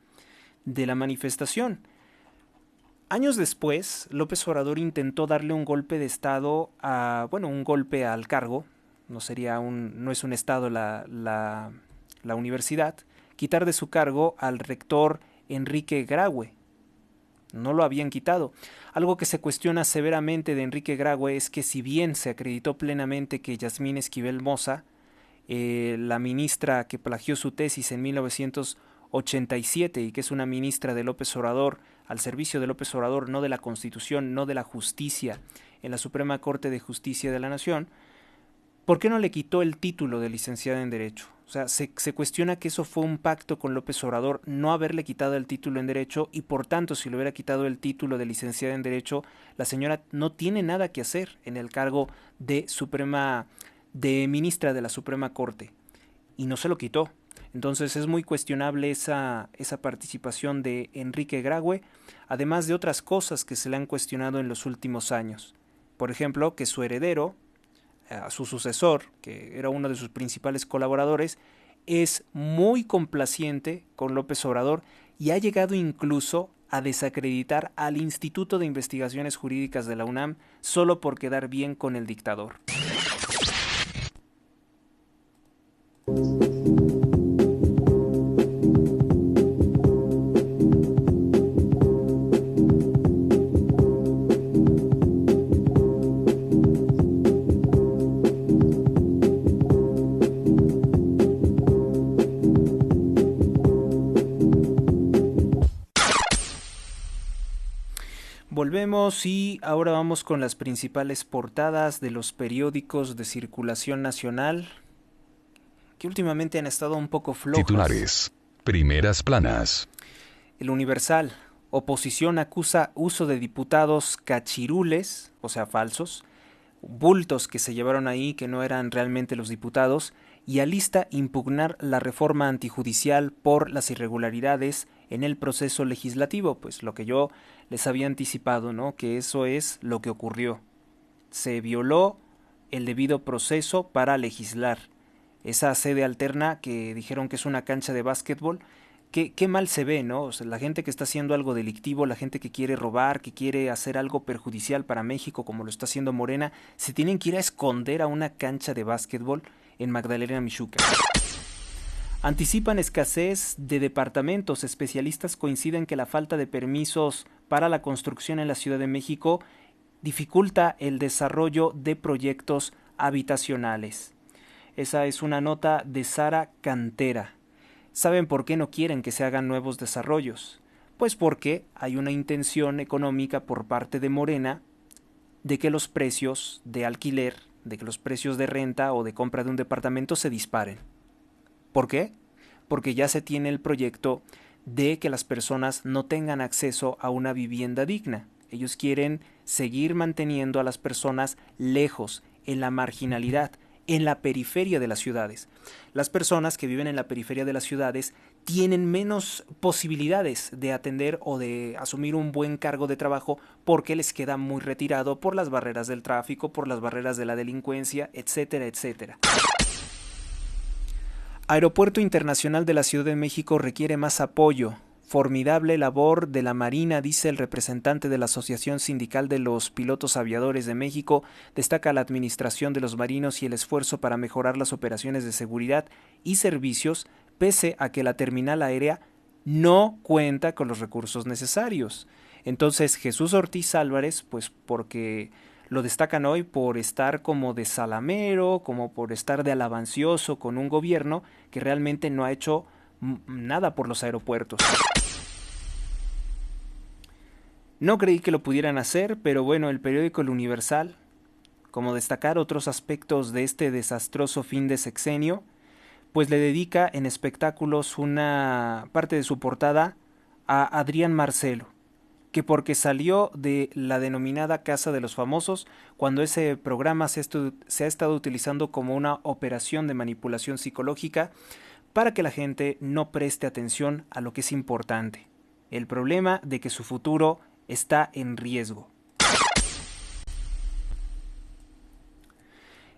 manifestación. Años después, López Obrador intentó darle un golpe de estado un golpe al cargo. No es un estado la universidad. Quitar de su cargo al rector Enrique Graue. No lo habían quitado. Algo que se cuestiona severamente de Enrique Graue es que, si bien se acreditó plenamente que Yasmín Esquivel Moza, la ministra que plagió su tesis en 1987 y que es una ministra de López Obrador, al servicio de López Obrador, no de la Constitución, no de la justicia, en la Suprema Corte de Justicia de la Nación, ¿por qué no le quitó el título de licenciada en Derecho? O sea, se cuestiona que eso fue un pacto con López Obrador, no haberle quitado el título en Derecho, y por tanto, si le hubiera quitado el título de licenciada en Derecho, la señora no tiene nada que hacer en el cargo de ministra de la Suprema Corte, y no se lo quitó. Entonces es muy cuestionable esa participación de Enrique Graue, además de otras cosas que se le han cuestionado en los últimos años. Por ejemplo, que su heredero, su sucesor, que era uno de sus principales colaboradores, es muy complaciente con López Obrador y ha llegado incluso a desacreditar al Instituto de Investigaciones Jurídicas de la UNAM solo por quedar bien con el dictador. Volvemos y ahora vamos con las principales portadas de los periódicos de circulación nacional que últimamente han estado un poco flojas. Titulares. Primeras planas. El Universal. Oposición acusa uso de diputados cachirules, o sea, falsos, bultos que se llevaron ahí que no eran realmente los diputados, y alista impugnar la reforma antijudicial por las irregularidades en el proceso legislativo. Pues lo que yo les había anticipado, ¿no? Que eso es lo que ocurrió. Se violó el debido proceso para legislar. Esa sede alterna que dijeron que es una cancha de básquetbol, qué mal se ve, ¿no? O sea, la gente que está haciendo algo delictivo, la gente que quiere robar, que quiere hacer algo perjudicial para México, como lo está haciendo Morena, se tienen que ir a esconder a una cancha de básquetbol en Magdalena Mixhuca. Anticipan escasez de departamentos. Especialistas coinciden que la falta de permisos para la construcción en la Ciudad de México dificulta el desarrollo de proyectos habitacionales. Esa es una nota de Sara Cantera. ¿Saben por qué no quieren que se hagan nuevos desarrollos? Pues porque hay una intención económica por parte de Morena de que los precios de alquiler, de que los precios de renta o de compra de un departamento se disparen. ¿Por qué? Porque ya se tiene el proyecto de que las personas no tengan acceso a una vivienda digna. Ellos quieren seguir manteniendo a las personas lejos, en la marginalidad, en la periferia de las ciudades. Las personas que viven en la periferia de las ciudades tienen menos posibilidades de atender o de asumir un buen cargo de trabajo porque les queda muy retirado por las barreras del tráfico, por las barreras de la delincuencia, etcétera, etcétera. Aeropuerto Internacional de la Ciudad de México requiere más apoyo. Formidable labor de la Marina, dice el representante de la Asociación Sindical de los Pilotos Aviadores de México, destaca la administración de los marinos y el esfuerzo para mejorar las operaciones de seguridad y servicios, pese a que la terminal aérea no cuenta con los recursos necesarios. Entonces Jesús Ortiz Álvarez, pues porque lo destacan hoy por estar como de salamero, como por estar de alabancioso con un gobierno que realmente no ha hecho nada por los aeropuertos. No creí que lo pudieran hacer, pero bueno, el periódico El Universal, como destacar otros aspectos de este desastroso fin de sexenio, pues le dedica en espectáculos una parte de su portada a Adrián Marcelo, que porque salió de la denominada Casa de los Famosos, cuando ese programa se ha estado utilizando como una operación de manipulación psicológica para que la gente no preste atención a lo que es importante, el problema de que su futuro está en riesgo.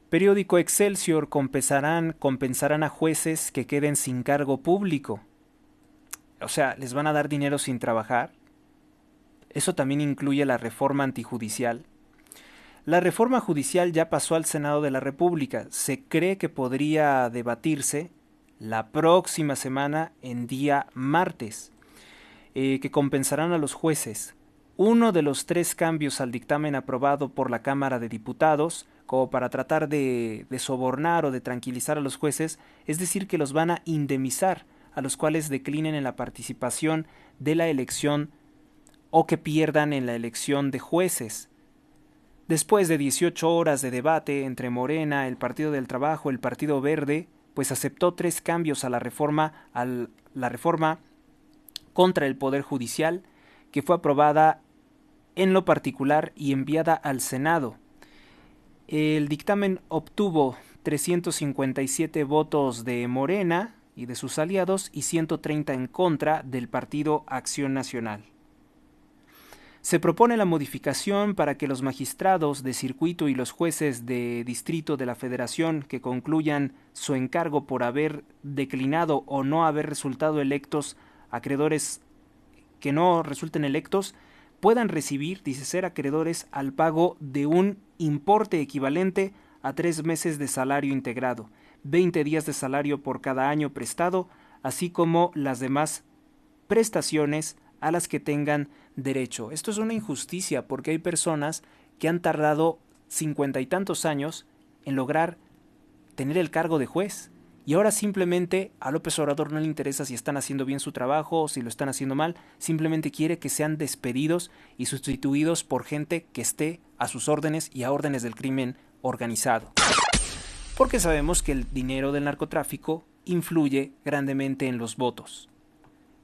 Periódico Excelsior, compensarán a jueces que queden sin cargo público. O sea, ¿les van a dar dinero sin trabajar? Eso también incluye la reforma antijudicial. La reforma judicial ya pasó al Senado de la República. Se cree que podría debatirse la próxima semana en día martes, que compensarán a los jueces. Uno de los 3 cambios al dictamen aprobado por la Cámara de Diputados, como para tratar de sobornar o de tranquilizar a los jueces, es decir, que los van a indemnizar a los cuales declinen en la participación de la elección o que pierdan en la elección de jueces. Después de 18 horas de debate entre Morena, el Partido del Trabajo, el Partido Verde, pues aceptó 3 cambios a la reforma contra el Poder Judicial, que fue aprobada en lo particular y enviada al Senado. El dictamen obtuvo 357 votos de Morena y de sus aliados y 130 en contra del Partido Acción Nacional. Se propone la modificación para que los magistrados de circuito y los jueces de distrito de la Federación que concluyan su encargo por haber declinado o no haber resultado electos, acreedores que no resulten electos, puedan recibir, dice, ser acreedores al pago de un importe equivalente a 3 meses de salario integrado, 20 días de salario por cada año prestado, así como las demás prestaciones a las que tengan derecho. Esto es una injusticia porque hay personas que han tardado 50 y tantos años en lograr tener el cargo de juez, Y ahora simplemente a López Obrador no le interesa si están haciendo bien su trabajo o si lo están haciendo mal, simplemente quiere que sean despedidos y sustituidos por gente que esté a sus órdenes y a órdenes del crimen organizado. Porque sabemos que el dinero del narcotráfico influye grandemente en los votos.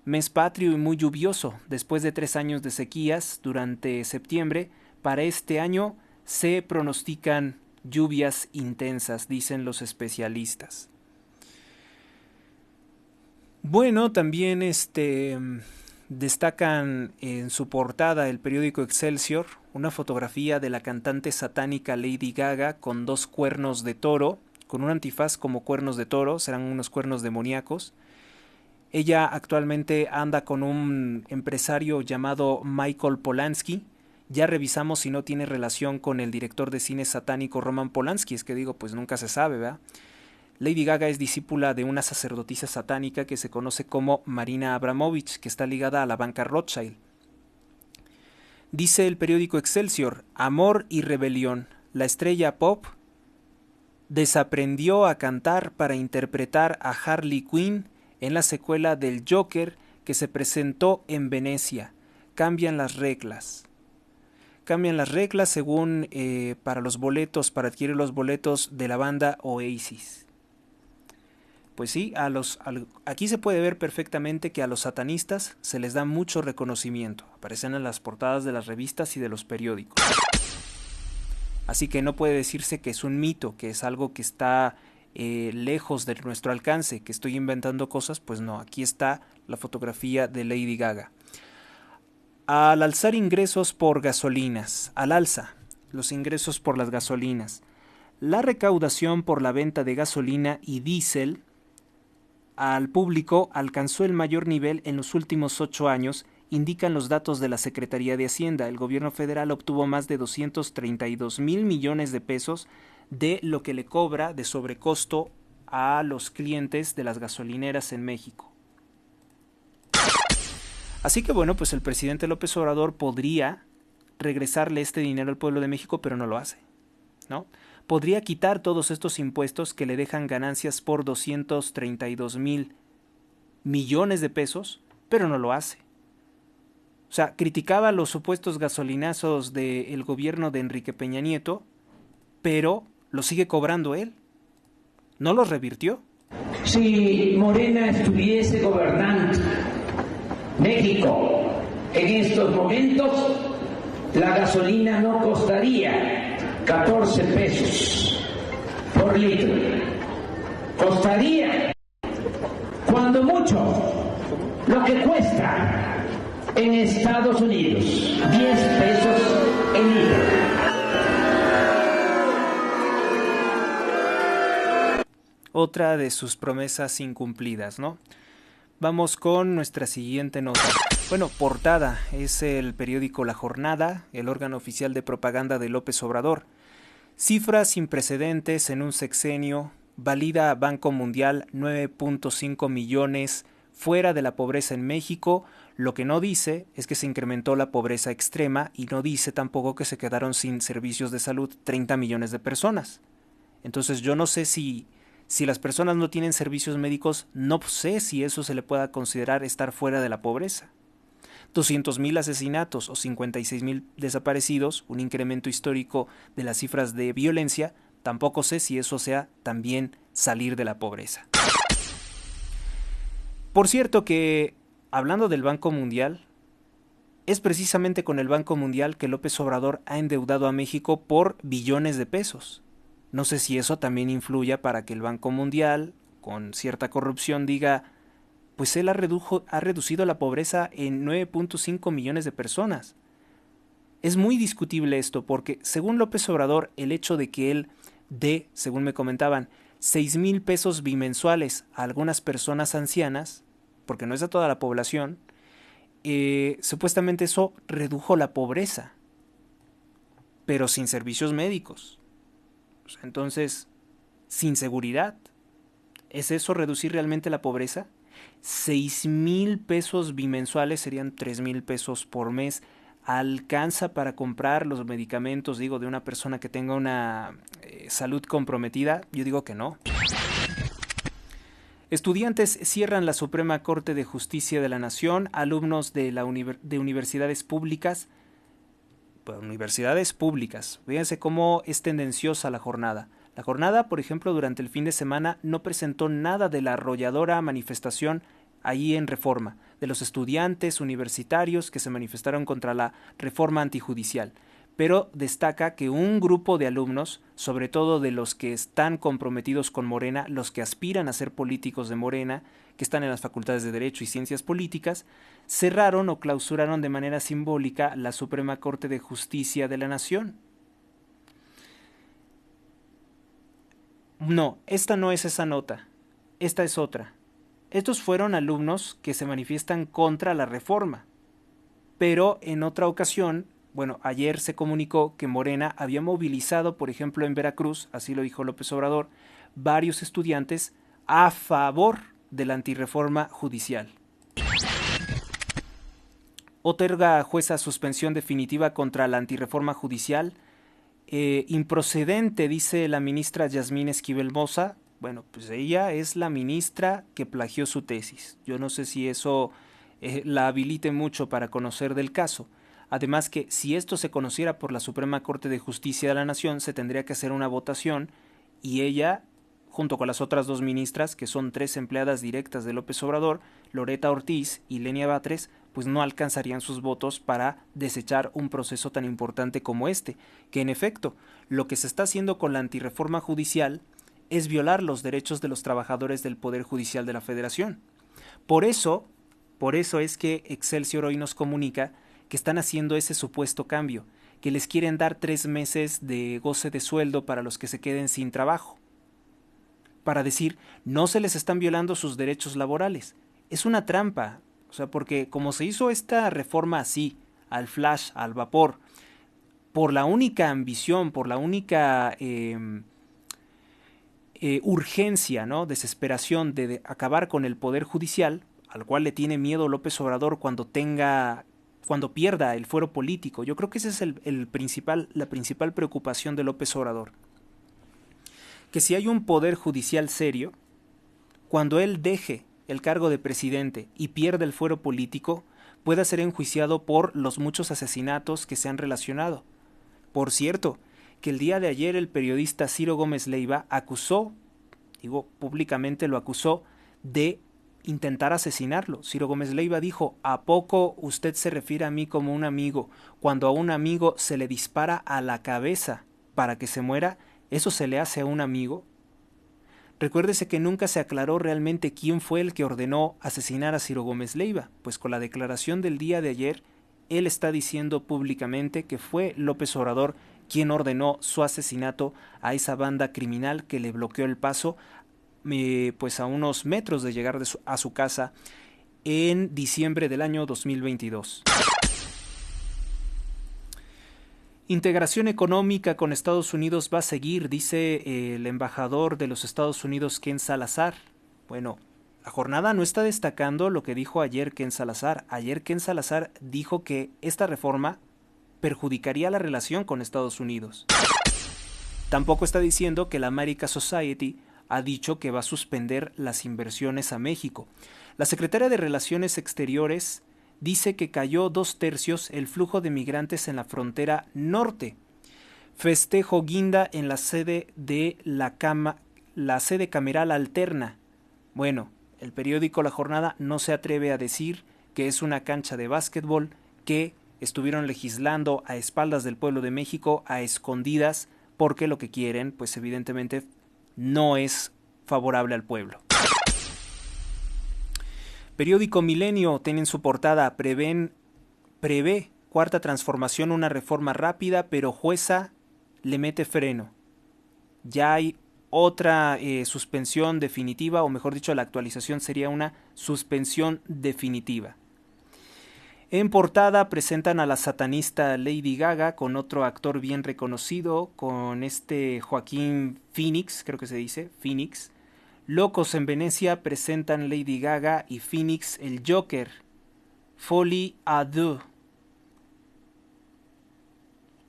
Mes patrio y muy lluvioso, después de 3 años de sequías durante septiembre, para este año se pronostican lluvias intensas, dicen los especialistas. Bueno, también destacan en su portada el periódico Excelsior una fotografía de la cantante satánica Lady Gaga con 2 cuernos de toro, con un antifaz como cuernos de toro, serán unos cuernos demoníacos. Ella actualmente anda con un empresario llamado Michael Polanski. Ya revisamos si no tiene relación con el director de cine satánico Roman Polanski, es que digo, pues nunca se sabe, ¿verdad? Lady Gaga es discípula de una sacerdotisa satánica que se conoce como Marina Abramovich, que está ligada a la banca Rothschild. Dice el periódico Excelsior, amor y rebelión. La estrella pop desaprendió a cantar para interpretar a Harley Quinn en la secuela del Joker que se presentó en Venecia. Cambian las reglas. Cambian las reglas según para los boletos, para adquirir los boletos de la banda Oasis. Pues sí, aquí se puede ver perfectamente que a los satanistas se les da mucho reconocimiento. Aparecen en las portadas de las revistas y de los periódicos. Así que no puede decirse que es un mito, que es algo que está lejos de nuestro alcance, que estoy inventando cosas. Pues no, aquí está la fotografía de Lady Gaga. Al alzar ingresos por gasolinas, al alza los ingresos por las gasolinas, la recaudación por la venta de gasolina y diésel al público alcanzó el mayor nivel en los últimos 8 años, indican los datos de la Secretaría de Hacienda. El gobierno federal obtuvo más de 232,000 millones de pesos de lo que le cobra de sobrecosto a los clientes de las gasolineras en México. Así que bueno, pues el presidente López Obrador podría regresarle este dinero al pueblo de México, pero no lo hace, ¿no? Podría quitar todos estos impuestos que le dejan ganancias por 232,000 millones de pesos, pero no lo hace. O sea, criticaba los supuestos gasolinazos del gobierno de Enrique Peña Nieto, pero los sigue cobrando él. ¿No los revirtió? Si Morena estuviese gobernando México en estos momentos, la gasolina no costaría 14 pesos por litro. Costaría, cuando mucho, lo que cuesta en Estados Unidos, 10 pesos el litro. Otra de sus promesas incumplidas, ¿no? Vamos con nuestra siguiente nota. Bueno, portada es el periódico La Jornada, el órgano oficial de propaganda de López Obrador. Cifras sin precedentes en un sexenio, valida Banco Mundial 9.5 millones fuera de la pobreza en México. Lo que no dice es que se incrementó la pobreza extrema y no dice tampoco que se quedaron sin servicios de salud 30 millones de personas. Entonces yo no sé si las personas no tienen servicios médicos, no sé si eso se le pueda considerar estar fuera de la pobreza. 200,000 asesinatos o 56,000 desaparecidos, un incremento histórico de las cifras de violencia, tampoco sé si eso sea también salir de la pobreza. Por cierto que, hablando del Banco Mundial, es precisamente con el Banco Mundial que López Obrador ha endeudado a México por billones de pesos. No sé si eso también influya para que el Banco Mundial, con cierta corrupción, diga, pues él ha reducido la pobreza en 9.5 millones de personas. Es muy discutible esto porque, según López Obrador, el hecho de que él dé, según me comentaban, 6,000 pesos bimensuales a algunas personas ancianas, porque no es a toda la población, supuestamente eso redujo la pobreza, pero sin servicios médicos. Entonces, sin seguridad. ¿Es eso reducir realmente la pobreza? 6,000 pesos bimensuales serían 3,000 pesos por mes. ¿Alcanza para comprar los medicamentos, de una persona que tenga una salud comprometida? Yo digo que no. Estudiantes cierran la Suprema Corte de Justicia de la Nación, alumnos de universidades públicas. Fíjense cómo es tendenciosa la jornada. La jornada, por ejemplo, durante el fin de semana no presentó nada de la arrolladora manifestación ahí en Reforma, de los estudiantes universitarios que se manifestaron contra la reforma antijudicial. Pero destaca que un grupo de alumnos, sobre todo de los que están comprometidos con Morena, los que aspiran a ser políticos de Morena, que están en las facultades de Derecho y Ciencias Políticas, cerraron o clausuraron de manera simbólica la Suprema Corte de Justicia de la Nación. No, esta no es esa nota, esta es otra. Estos fueron alumnos que se manifiestan contra la reforma, pero en otra ocasión, ayer se comunicó que Morena había movilizado, por ejemplo, en Veracruz, así lo dijo López Obrador, varios estudiantes a favor de la antirreforma judicial. Otorga jueza suspensión definitiva contra la antirreforma judicial. Improcedente, dice la ministra Yasmín Esquivel Moza. Bueno, pues ella es la ministra que plagió su tesis. Yo no sé si eso la habilite mucho para conocer del caso. Además que si esto se conociera por la Suprema Corte de Justicia de la Nación, se tendría que hacer una votación y ella, junto con las otras dos ministras, que son 3 empleadas directas de López Obrador, Loreta Ortiz y Lenia Batres, pues no alcanzarían sus votos para desechar un proceso tan importante como este, que en efecto, lo que se está haciendo con la antirreforma judicial es violar los derechos de los trabajadores del Poder Judicial de la Federación. Por eso es que Excelsior hoy nos comunica que están haciendo ese supuesto cambio, que les quieren dar 3 meses de goce de sueldo para los que se queden sin trabajo, para decir, no se les están violando sus derechos laborales. Es una trampa, porque como se hizo esta reforma así, al flash, al vapor, por la única ambición, por la única urgencia, ¿no? Desesperación de acabar con el Poder Judicial, al cual le tiene miedo López Obrador cuando pierda el fuero político. Yo creo que esa es la principal preocupación de López Obrador. Que si hay un poder judicial serio, cuando él deje el cargo de presidente y pierda el fuero político, pueda ser enjuiciado por los muchos asesinatos que se han relacionado. Por cierto, que el día de ayer el periodista Ciro Gómez Leiva públicamente lo acusó de intentar asesinarlo. Ciro Gómez Leiva dijo, ¿a poco usted se refiere a mí como un amigo? Cuando a un amigo se le dispara a la cabeza para que se muera, ¿eso se le hace a un amigo? Recuérdese que nunca se aclaró realmente quién fue el que ordenó asesinar a Ciro Gómez Leiva, pues con la declaración del día de ayer, él está diciendo públicamente que fue López Obrador quien ordenó su asesinato a esa banda criminal que le bloqueó el paso pues a unos metros de llegar a su casa en diciembre del año 2022. Integración económica con Estados Unidos va a seguir, dice el embajador de los Estados Unidos, Ken Salazar. Bueno, la jornada no está destacando lo que dijo ayer Ken Salazar. Ayer Ken Salazar dijo que esta reforma perjudicaría la relación con Estados Unidos. Tampoco está diciendo que la America Society ha dicho que va a suspender las inversiones a México. La secretaria de Relaciones Exteriores dice que cayó 2/3 el flujo de migrantes en la frontera norte. Festejo guinda en la sede de la sede cameral alterna. Bueno, el periódico La Jornada no se atreve a decir que es una cancha de básquetbol que estuvieron legislando a espaldas del pueblo de México, a escondidas, porque lo que quieren, pues evidentemente, no es favorable al pueblo. Periódico Milenio tiene en su portada, prevé cuarta transformación, una reforma rápida, pero jueza le mete freno. Ya hay otra suspensión definitiva, o mejor dicho, la actualización sería una suspensión definitiva. En portada presentan a la satanista Lady Gaga con otro actor bien reconocido, con Joaquín Phoenix, creo que se dice, Phoenix. Locos en Venecia presentan Lady Gaga y Phoenix el Joker. Folie à deux.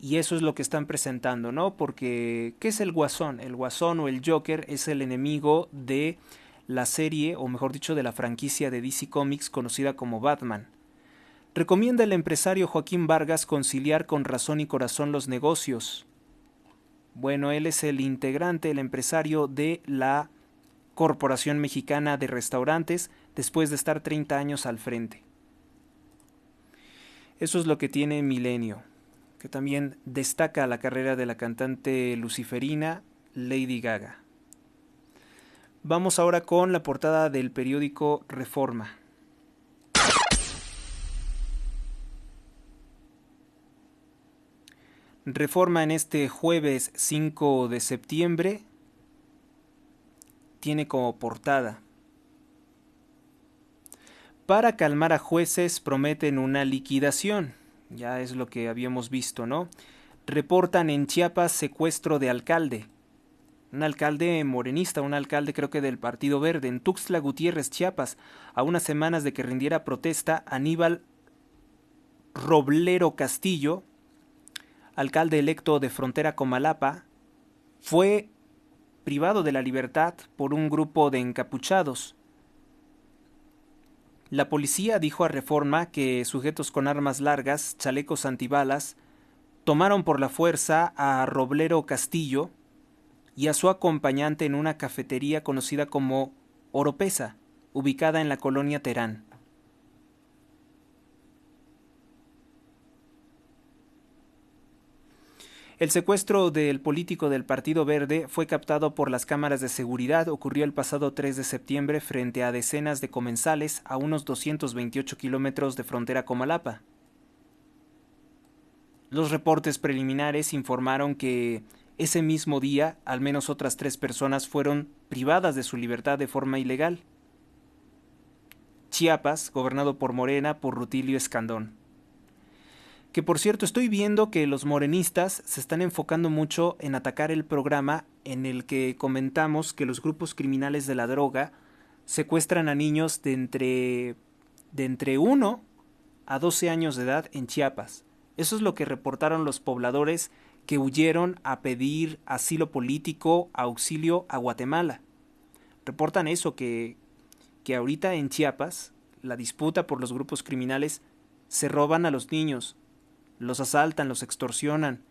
Y eso es lo que están presentando, ¿no? Porque, ¿qué es el Guasón? El Guasón o el Joker es el enemigo de la serie, o mejor dicho, de la franquicia de DC Comics conocida como Batman. Recomienda el empresario Joaquín Vargas conciliar con razón y corazón los negocios. Bueno, él es el integrante, el empresario de la Corporación Mexicana de Restaurantes, después de estar 30 años al frente. Eso es lo que tiene Milenio, que también destaca la carrera de la cantante luciferina Lady Gaga. Vamos ahora con la portada del periódico Reforma. Reforma en este jueves 5 de septiembre tiene como portada: para calmar a jueces prometen una liquidación. Ya es lo que habíamos visto, ¿no? Reportan en Chiapas secuestro de alcalde. Un alcalde morenista, un alcalde creo que del Partido Verde, en Tuxtla Gutiérrez, Chiapas, a unas semanas de que rindiera protesta, Aníbal Roblero Castillo, alcalde electo de Frontera Comalapa, fue privado de la libertad por un grupo de encapuchados. La policía dijo a Reforma que sujetos con armas largas, chalecos antibalas, tomaron por la fuerza a Roblero Castillo y a su acompañante en una cafetería conocida como Oropesa, ubicada en la colonia Terán. El secuestro del político del Partido Verde fue captado por las cámaras de seguridad. Ocurrió el pasado 3 de septiembre frente a decenas de comensales a unos 228 kilómetros de Frontera Comalapa. Los reportes preliminares informaron que ese mismo día al menos otras 3 personas fueron privadas de su libertad de forma ilegal. Chiapas, gobernado por Morena, por Rutilio Escandón. Que por cierto, estoy viendo que los morenistas se están enfocando mucho en atacar el programa en el que comentamos que los grupos criminales de la droga secuestran a niños de entre 1 a 12 años de edad en Chiapas. Eso es lo que reportaron los pobladores que huyeron a pedir asilo político, auxilio a Guatemala. Reportan eso, que ahorita en Chiapas la disputa por los grupos criminales se roban a los niños, los asaltan, los extorsionan,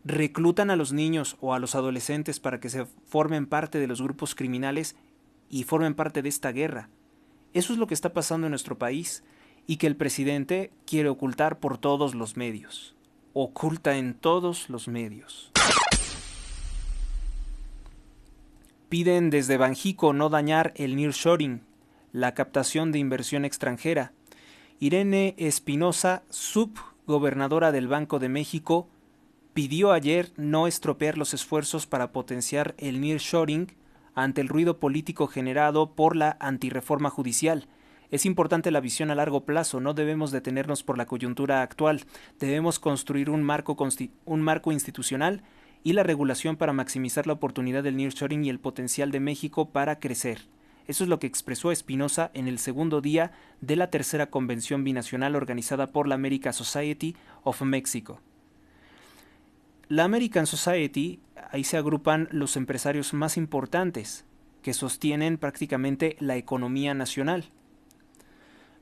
reclutan a los niños o a los adolescentes para que se formen parte de los grupos criminales y formen parte de esta guerra. Eso es lo que está pasando en nuestro país y que el presidente quiere ocultar por todos los medios. Oculta en todos los medios. Piden desde Banjico no dañar el nearshoring, la captación de inversión extranjera. Irene Espinosa, subgobernadora del Banco de México, pidió ayer no estropear los esfuerzos para potenciar el nearshoring ante el ruido político generado por la antirreforma judicial. Es importante la visión a largo plazo, no debemos detenernos por la coyuntura actual, debemos construir un marco institucional y la regulación para maximizar la oportunidad del nearshoring y el potencial de México para crecer. Eso es lo que expresó Espinosa en el segundo día de la tercera convención binacional organizada por la American Society of Mexico. La American Society, ahí se agrupan los empresarios más importantes que sostienen prácticamente la economía nacional.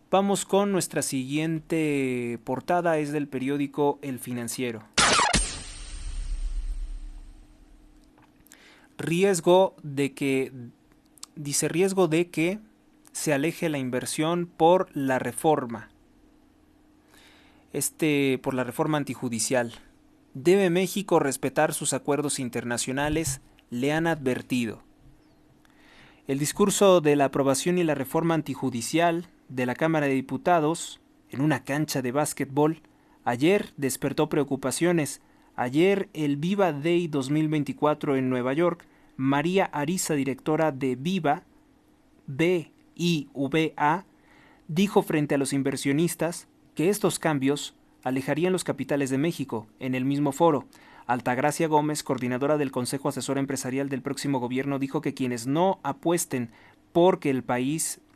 Vamos con nuestra siguiente portada, es del periódico El Financiero. Riesgo de que se aleje la inversión por la reforma. Por la reforma antijudicial. Debe México respetar sus acuerdos internacionales, le han advertido. El discurso de la aprobación y la reforma antijudicial de la Cámara de Diputados en una cancha de básquetbol ayer despertó preocupaciones. Ayer el Viva Day 2024 en Nueva York, María Ariza, directora de Viva, BIVA, dijo frente a los inversionistas que estos cambios alejarían los capitales de México. En el mismo foro, Altagracia Gómez, coordinadora del Consejo Asesor Empresarial del próximo gobierno, dijo que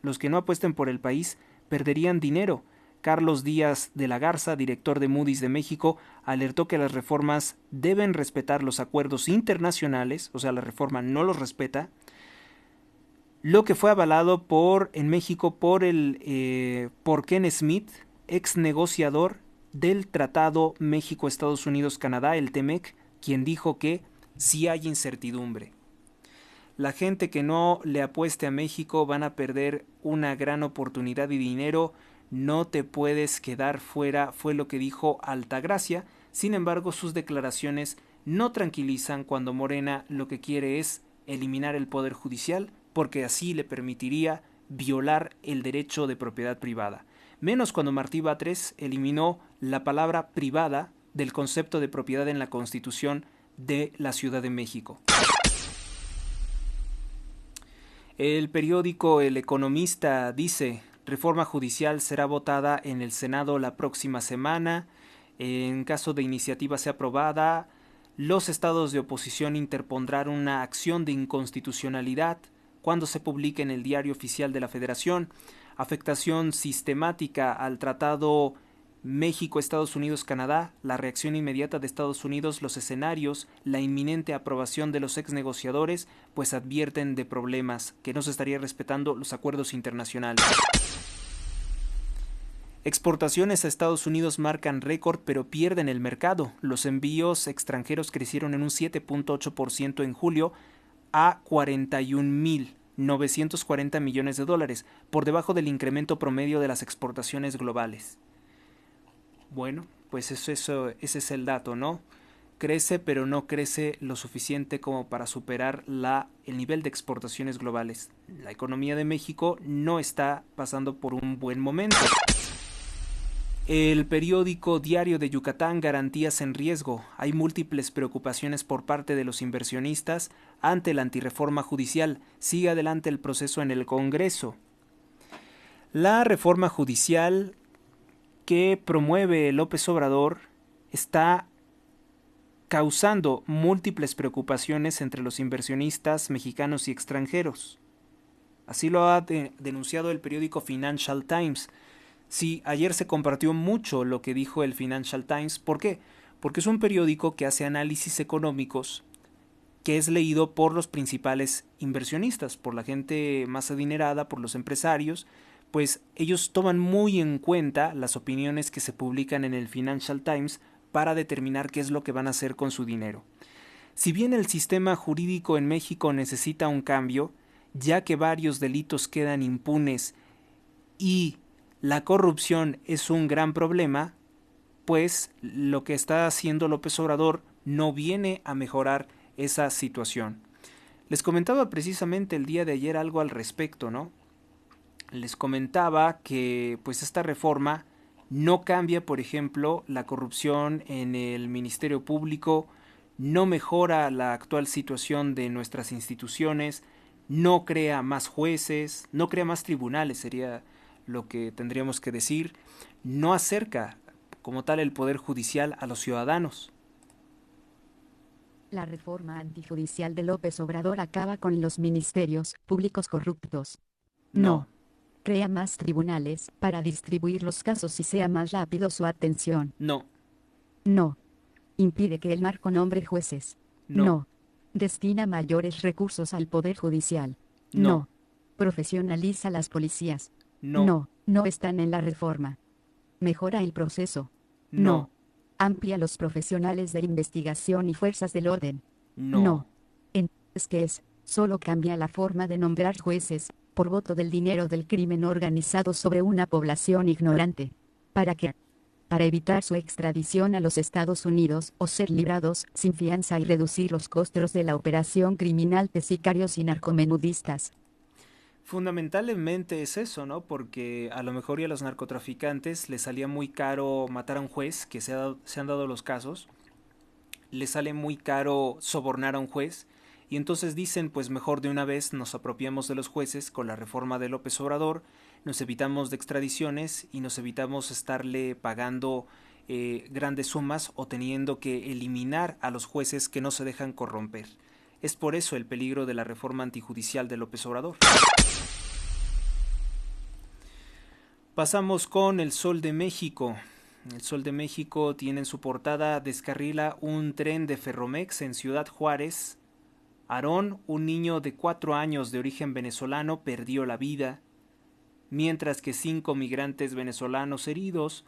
los que no apuesten por el país, perderían dinero. Carlos Díaz de la Garza, director de Moody's de México, alertó que las reformas deben respetar los acuerdos internacionales, o sea, la reforma no los respeta, lo que fue avalado en México por Ken Smith, ex negociador del Tratado México-Estados Unidos-Canadá, el TEMEC, quien dijo que sí hay incertidumbre. La gente que no le apueste a México van a perder una gran oportunidad y dinero, no te puedes quedar fuera, fue lo que dijo Altagracia. Sin embargo, sus declaraciones no tranquilizan cuando Morena lo que quiere es eliminar el poder judicial, porque así le permitiría violar el derecho de propiedad privada. Menos cuando Martí Batres eliminó la palabra privada del concepto de propiedad en la Constitución de la Ciudad de México. El periódico El Economista dice: reforma judicial será votada en el Senado la próxima semana. En caso de iniciativa sea aprobada, los estados de oposición interpondrán una acción de inconstitucionalidad cuando se publique en el Diario Oficial de la Federación. Afectación sistemática al Tratado México-Estados Unidos-Canadá, la reacción inmediata de Estados Unidos, los escenarios, la inminente aprobación de los ex negociadores, pues advierten de problemas, que no se estaría respetando los acuerdos internacionales. Exportaciones a Estados Unidos marcan récord, pero pierden el mercado. Los envíos extranjeros crecieron en un 7.8% en julio a 41.940 millones de dólares, por debajo del incremento promedio de las exportaciones globales. Bueno, pues ese es el dato, ¿no? Crece, pero no crece lo suficiente como para superar el nivel de exportaciones globales. La economía de México no está pasando por un buen momento. El periódico Diario de Yucatán, garantías en riesgo. Hay múltiples preocupaciones por parte de los inversionistas ante la antirreforma judicial. Sigue adelante el proceso en el Congreso. La reforma judicial que promueve López Obrador está causando múltiples preocupaciones entre los inversionistas mexicanos y extranjeros. Así lo ha denunciado el periódico Financial Times. Sí, ayer se compartió mucho lo que dijo el Financial Times. ¿Por qué? Porque es un periódico que hace análisis económicos, que es leído por los principales inversionistas, por la gente más adinerada, por los empresarios. Pues ellos toman muy en cuenta las opiniones que se publican en el Financial Times para determinar qué es lo que van a hacer con su dinero. Si bien el sistema jurídico en México necesita un cambio, ya que varios delitos quedan impunes y la corrupción es un gran problema, pues lo que está haciendo López Obrador no viene a mejorar esa situación. Les comentaba precisamente el día de ayer algo al respecto, ¿no? Les comentaba que pues esta reforma no cambia, por ejemplo, la corrupción en el Ministerio Público, no mejora la actual situación de nuestras instituciones, no crea más jueces, no crea más tribunales, sería lo que tendríamos que decir, no acerca como tal el poder judicial a los ciudadanos. La reforma antijudicial de López Obrador acaba con los ministerios públicos corruptos. No. Crea más tribunales para distribuir los casos y sea más rápido su atención. No. No. Impide que el narco nombre jueces. No. Destina mayores recursos al poder judicial. No. Profesionaliza las policías. No están en la reforma. Mejora el proceso. No. Amplia los profesionales de investigación y fuerzas del orden. No. Entonces, ¿qué es? Solo cambia la forma de nombrar jueces, por voto del dinero del crimen organizado sobre una población ignorante. ¿Para qué? Para evitar su extradición a los Estados Unidos o ser librados sin fianza y reducir los costos de la operación criminal de sicarios y narcomenudistas. Fundamentalmente es eso, ¿no? Porque a lo mejor y a los narcotraficantes les salía muy caro matar a un juez, que se han dado los casos, les sale muy caro sobornar a un juez, y entonces dicen, pues mejor de una vez nos apropiamos de los jueces con la reforma de López Obrador, nos evitamos de extradiciones y nos evitamos estarle pagando grandes sumas o teniendo que eliminar a los jueces que no se dejan corromper. Es por eso el peligro de la reforma antijudicial de López Obrador. Pasamos con El Sol de México. El Sol de México tiene en su portada: descarrila un tren de Ferromex en Ciudad Juárez Aarón, un niño de 4 años de origen venezolano, perdió la vida, mientras que 5 migrantes venezolanos heridos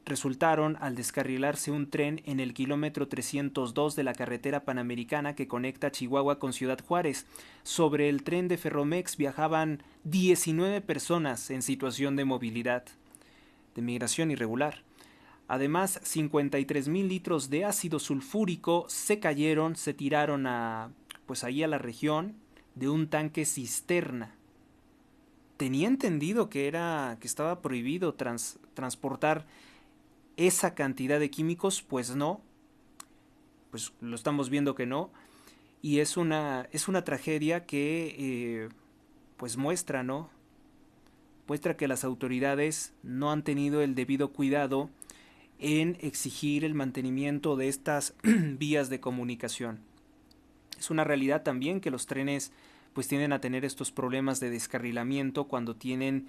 resultaron al descarrilarse un tren en el kilómetro 302 de la carretera panamericana que conecta Chihuahua con Ciudad Juárez. Sobre el tren de Ferromex viajaban 19 personas en situación de movilidad, de migración irregular. Además, 53,000 litros de ácido sulfúrico se tiraron ahí a la región de un tanque cisterna. Tenía entendido que estaba prohibido transportar esa cantidad de químicos, pues no, pues lo estamos viendo que no, y es una tragedia que pues muestra que las autoridades no han tenido el debido cuidado en exigir el mantenimiento de estas vías de comunicación. Es una realidad también que los trenes pues tienden a tener estos problemas de descarrilamiento cuando tienen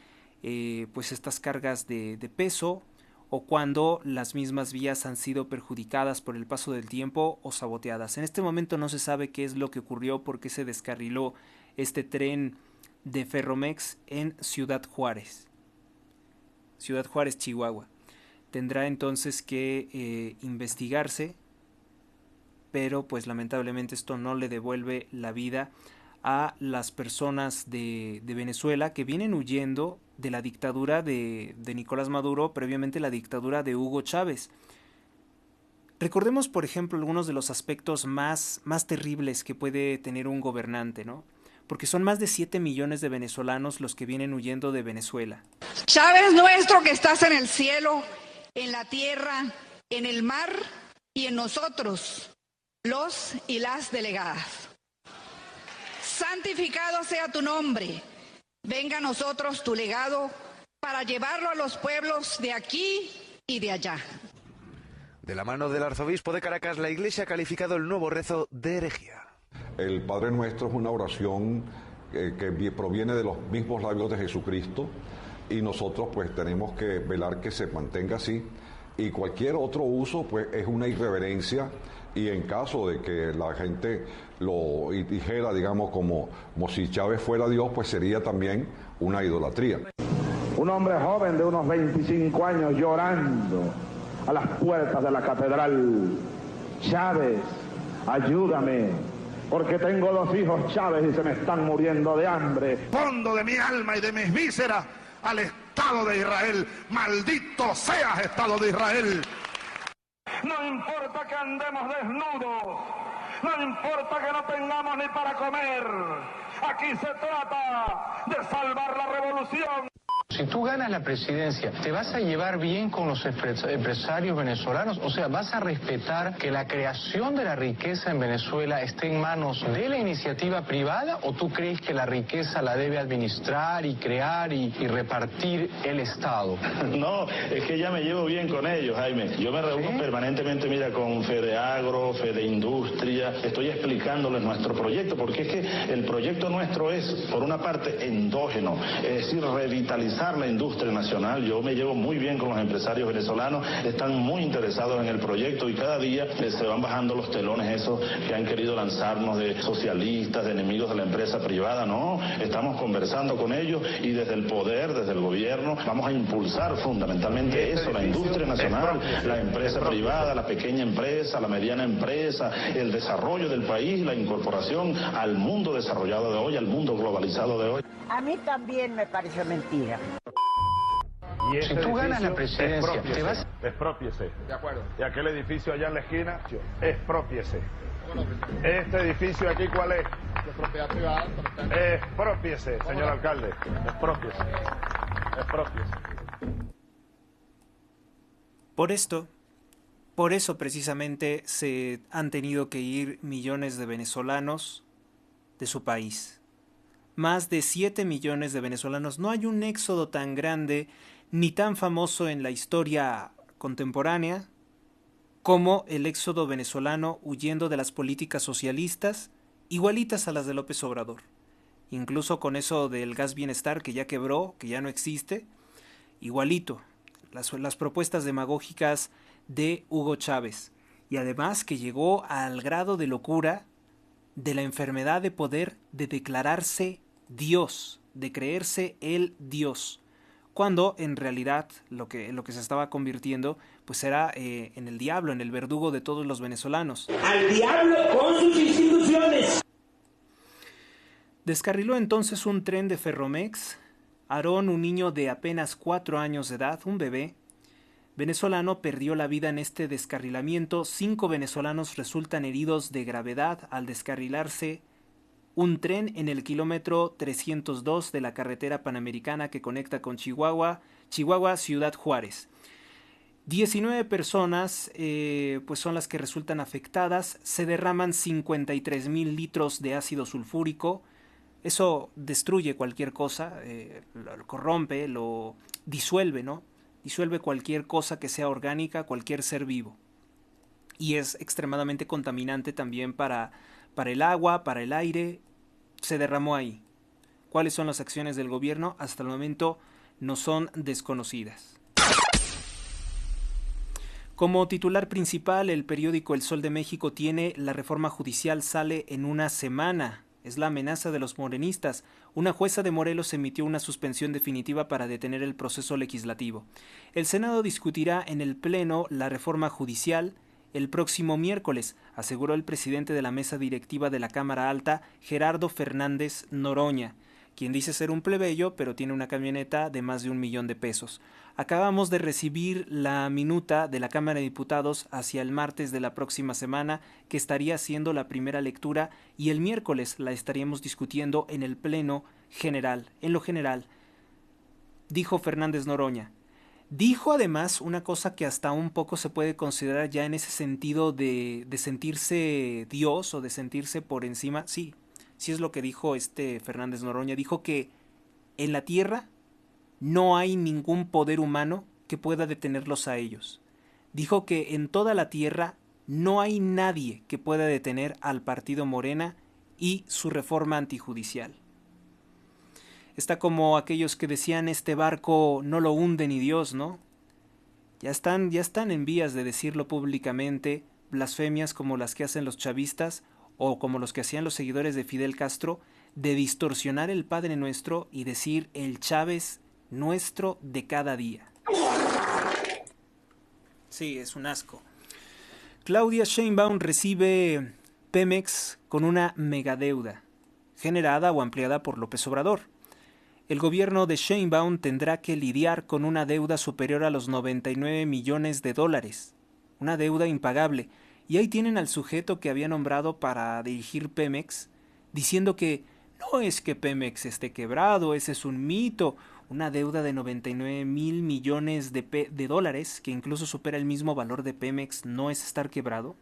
pues estas cargas de peso, o cuando las mismas vías han sido perjudicadas por el paso del tiempo o saboteadas. En este momento no se sabe qué es lo que ocurrió, por qué se descarriló este tren de Ferromex en Ciudad Juárez, Chihuahua. Tendrá entonces que investigarse, pero pues lamentablemente esto no le devuelve la vida a las personas de Venezuela que vienen huyendo de la dictadura de Nicolás Maduro, previamente la dictadura de Hugo Chávez. Recordemos, por ejemplo, algunos de los aspectos más terribles que puede tener un gobernante, ¿no? Porque son más de 7 millones de venezolanos los que vienen huyendo de Venezuela. Chávez nuestro, que estás en el cielo, en la tierra, en el mar y en nosotros, los y las delegadas. Santificado sea tu nombre. Venga a nosotros tu legado para llevarlo a los pueblos de aquí y de allá. De la mano del arzobispo de Caracas, la Iglesia ha calificado el nuevo rezo de herejía. El Padre Nuestro es una oración que proviene de los mismos labios de Jesucristo, y nosotros pues tenemos que velar que se mantenga así, y cualquier otro uso pues es una irreverencia, y en caso de que la gente lo dijera, digamos, como si Chávez fuera Dios, pues sería también una idolatría. Un hombre joven de unos 25 años llorando a las puertas de la catedral. Chávez, ayúdame, porque tengo 2 hijos Chávez y se me están muriendo de hambre. Fondo de mi alma y de mis vísceras al Estado de Israel. Maldito seas, Estado de Israel. No importa que andemos desnudos, no importa que no tengamos ni para comer. Aquí se trata de salvar la revolución. Si tú ganas la presidencia, ¿te vas a llevar bien con los empresarios venezolanos? O sea, ¿vas a respetar que la creación de la riqueza en Venezuela esté en manos de la iniciativa privada? ¿O tú crees que la riqueza la debe administrar y crear y repartir el Estado? No, es que ya me llevo bien con ellos, Jaime. Yo me reúno permanentemente, mira, con Fedeagro, Fedeindustria. Estoy explicándoles nuestro proyecto, porque es que el proyecto nuestro es, por una parte, endógeno, es decir, revitalizar la industria nacional. Yo me llevo muy bien con los empresarios venezolanos, están muy interesados en el proyecto y cada día se van bajando los telones esos que han querido lanzarnos de socialistas, de enemigos de la empresa privada. No, estamos conversando con ellos y desde el poder, desde el gobierno, vamos a impulsar fundamentalmente eso, la industria nacional, la empresa privada, la pequeña empresa, la mediana empresa, el desarrollo del país, la incorporación al mundo desarrollado de hoy, al mundo globalizado de hoy. A mí también me parece mentira. Y si tú ganas la presidencia, te vas... Exprópiese. De acuerdo. Y aquel edificio allá en la esquina, exprópiese. Este edificio aquí, ¿cuál es? De propiedad privada. Exprópiese, señor alcalde. Exprópiese. Exprópiese. Por eso precisamente se han tenido que ir millones de venezolanos de su país. Más de 7 millones de venezolanos. No hay un éxodo tan grande ni tan famoso en la historia contemporánea como el éxodo venezolano huyendo de las políticas socialistas, igualitas a las de López Obrador. Incluso con eso del gas bienestar que ya quebró, que ya no existe, igualito. Las propuestas demagógicas de Hugo Chávez. Y además que llegó al grado de locura de la enfermedad de poder de declararse Dios, de creerse el Dios, cuando en realidad lo que se estaba convirtiendo pues era en el diablo, en el verdugo de todos los venezolanos. ¡Al diablo con sus instituciones! Descarriló entonces un tren de Ferromex. Aarón, un niño de apenas 4 años de edad, un bebé venezolano, perdió la vida en este descarrilamiento. 5 venezolanos resultan heridos de gravedad al descarrilarse un tren en el kilómetro 302 de la carretera panamericana que conecta con Chihuahua, Ciudad Juárez. 19 personas pues son las que resultan afectadas. Se derraman 53,000 litros de ácido sulfúrico. Eso destruye cualquier cosa, lo corrompe, lo disuelve, ¿no? Disuelve cualquier cosa que sea orgánica, cualquier ser vivo. Y es extremadamente contaminante también para el agua, para el aire. Se derramó ahí. ¿Cuáles son las acciones del gobierno? Hasta el momento no son desconocidas. Como titular principal, el periódico El Sol de México tiene: la reforma judicial sale en una semana. Es la amenaza de los morenistas. Una jueza de Morelos emitió una suspensión definitiva para detener el proceso legislativo. El Senado discutirá en el Pleno la reforma judicial el próximo miércoles, aseguró el presidente de la mesa directiva de la Cámara Alta, Gerardo Fernández Noroña, quien dice ser un plebeyo, pero tiene una camioneta de más de $1 millón. Acabamos de recibir la minuta de la Cámara de Diputados hacia el martes de la próxima semana, que estaría siendo la primera lectura, y el miércoles la estaríamos discutiendo en el Pleno General. En lo general, dijo Fernández Noroña. Dijo además una cosa que hasta un poco se puede considerar ya en ese sentido de sentirse Dios o de sentirse por encima. Sí es lo que dijo Fernández Noroña. Dijo que en la tierra no hay ningún poder humano que pueda detenerlos a ellos. Dijo que en toda la tierra no hay nadie que pueda detener al partido Morena y su reforma antijudicial. Está como aquellos que decían: este barco no lo hunde ni Dios, ¿no? Ya están en vías de decirlo públicamente, blasfemias como las que hacen los chavistas o como los que hacían los seguidores de Fidel Castro, de distorsionar el Padre Nuestro y decir el Chávez nuestro de cada día. Sí, es un asco. Claudia Sheinbaum recibe Pemex con una megadeuda, generada o ampliada por López Obrador. El gobierno de Sheinbaum tendrá que lidiar con una deuda superior a los $99 millones, una deuda impagable. Y ahí tienen al sujeto que había nombrado para dirigir Pemex, diciendo que no es que Pemex esté quebrado, ese es un mito. Una deuda de $99 mil millones de dólares, que incluso supera el mismo valor de Pemex, ¿no es estar quebrado?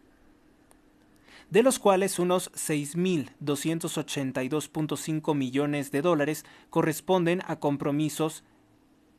De los cuales unos $6,282.5 millones corresponden a compromisos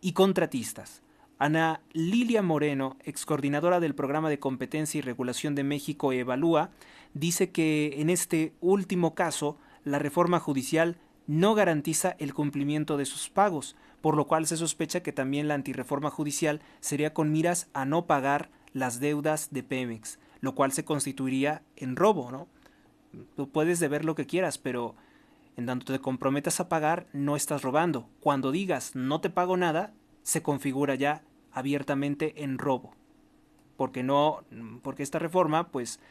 y contratistas. Ana Lilia Moreno, excoordinadora del Programa de Competencia y Regulación de México Evalúa, dice que en este último caso la reforma judicial no garantiza el cumplimiento de sus pagos, por lo cual se sospecha que también la antirreforma judicial sería con miras a no pagar las deudas de Pemex, lo cual se constituiría en robo, ¿no? Tú puedes deber lo que quieras, pero en tanto te comprometas a pagar, no estás robando. Cuando digas no te pago nada, se configura ya abiertamente en robo. Porque esta reforma pues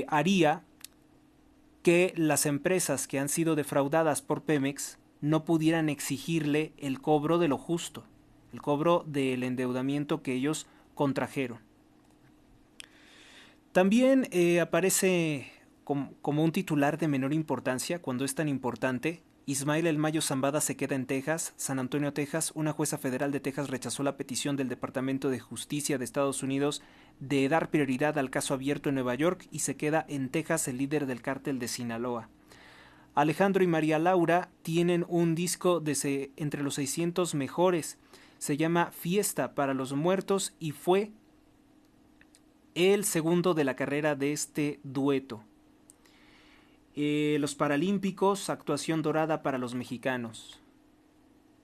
haría que las empresas que han sido defraudadas por Pemex no pudieran exigirle el cobro de lo justo, el cobro del endeudamiento que ellos contrajeron. También aparece como un titular de menor importancia, cuando es tan importante: Ismael El Mayo Zambada se queda en Texas, San Antonio, Texas. Una jueza federal de Texas rechazó la petición del Departamento de Justicia de Estados Unidos de dar prioridad al caso abierto en Nueva York y se queda en Texas el líder del cártel de Sinaloa. Alejandro y María Laura tienen un disco de entre los 600 mejores. Se llama Fiesta para los Muertos y fue el segundo de la carrera de este dueto. Los Paralímpicos, actuación dorada para los mexicanos.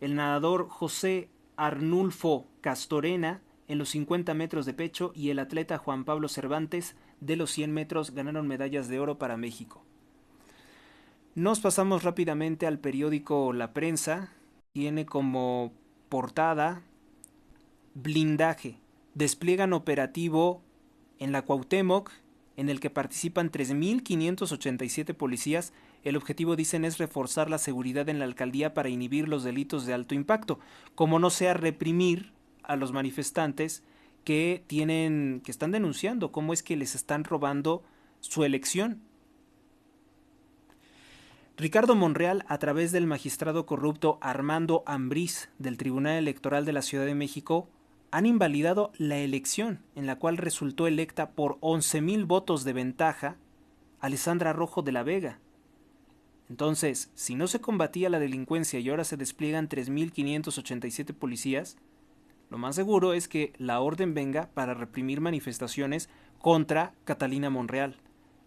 El nadador José Arnulfo Castorena en los 50 metros de pecho y el atleta Juan Pablo Cervantes de los 100 metros ganaron medallas de oro para México. Nos pasamos rápidamente al periódico La Prensa. Tiene como portada: blindaje. Despliegan operativo en la Cuauhtémoc, en el que participan 3.587 policías. El objetivo, dicen, es reforzar la seguridad en la alcaldía para inhibir los delitos de alto impacto, como no sea reprimir a los manifestantes que están denunciando cómo es que les están robando su elección. Ricardo Monreal, a través del magistrado corrupto Armando Ambriz del Tribunal Electoral de la Ciudad de México, han invalidado la elección en la cual resultó electa por 11,000 votos de ventaja Alessandra Rojo de la Vega. Entonces, si no se combatía la delincuencia y ahora se despliegan 3.587 policías, lo más seguro es que la orden venga para reprimir manifestaciones contra Catalina Monreal,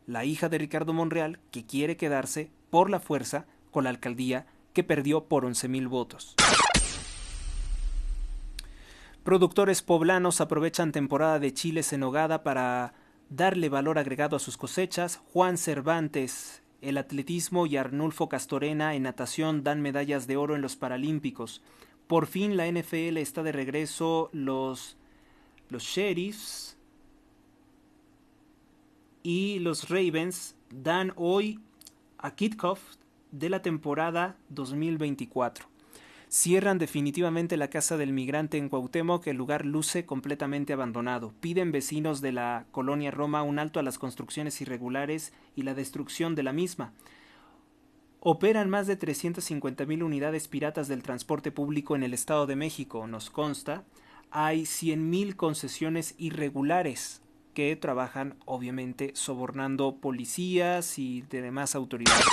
la hija de Ricardo Monreal, que quiere quedarse por la fuerza con la alcaldía que perdió por 11,000 votos. Productores poblanos aprovechan temporada de chiles en nogada para darle valor agregado a sus cosechas. Juan Cervantes, el atletismo, y Arnulfo Castorena en natación dan medallas de oro en los Paralímpicos. Por fin la NFL está de regreso. Los Sheriffs y los Ravens dan hoy a kickoff de la temporada 2024. Cierran definitivamente la Casa del Migrante en Cuauhtémoc. El lugar luce completamente abandonado. Piden vecinos de la colonia Roma un alto a las construcciones irregulares y la destrucción de la misma. Operan más de 350,000 unidades piratas del transporte público en el Estado de México, nos consta. Hay 100,000 concesiones irregulares que trabajan, obviamente, sobornando policías y demás autoridades.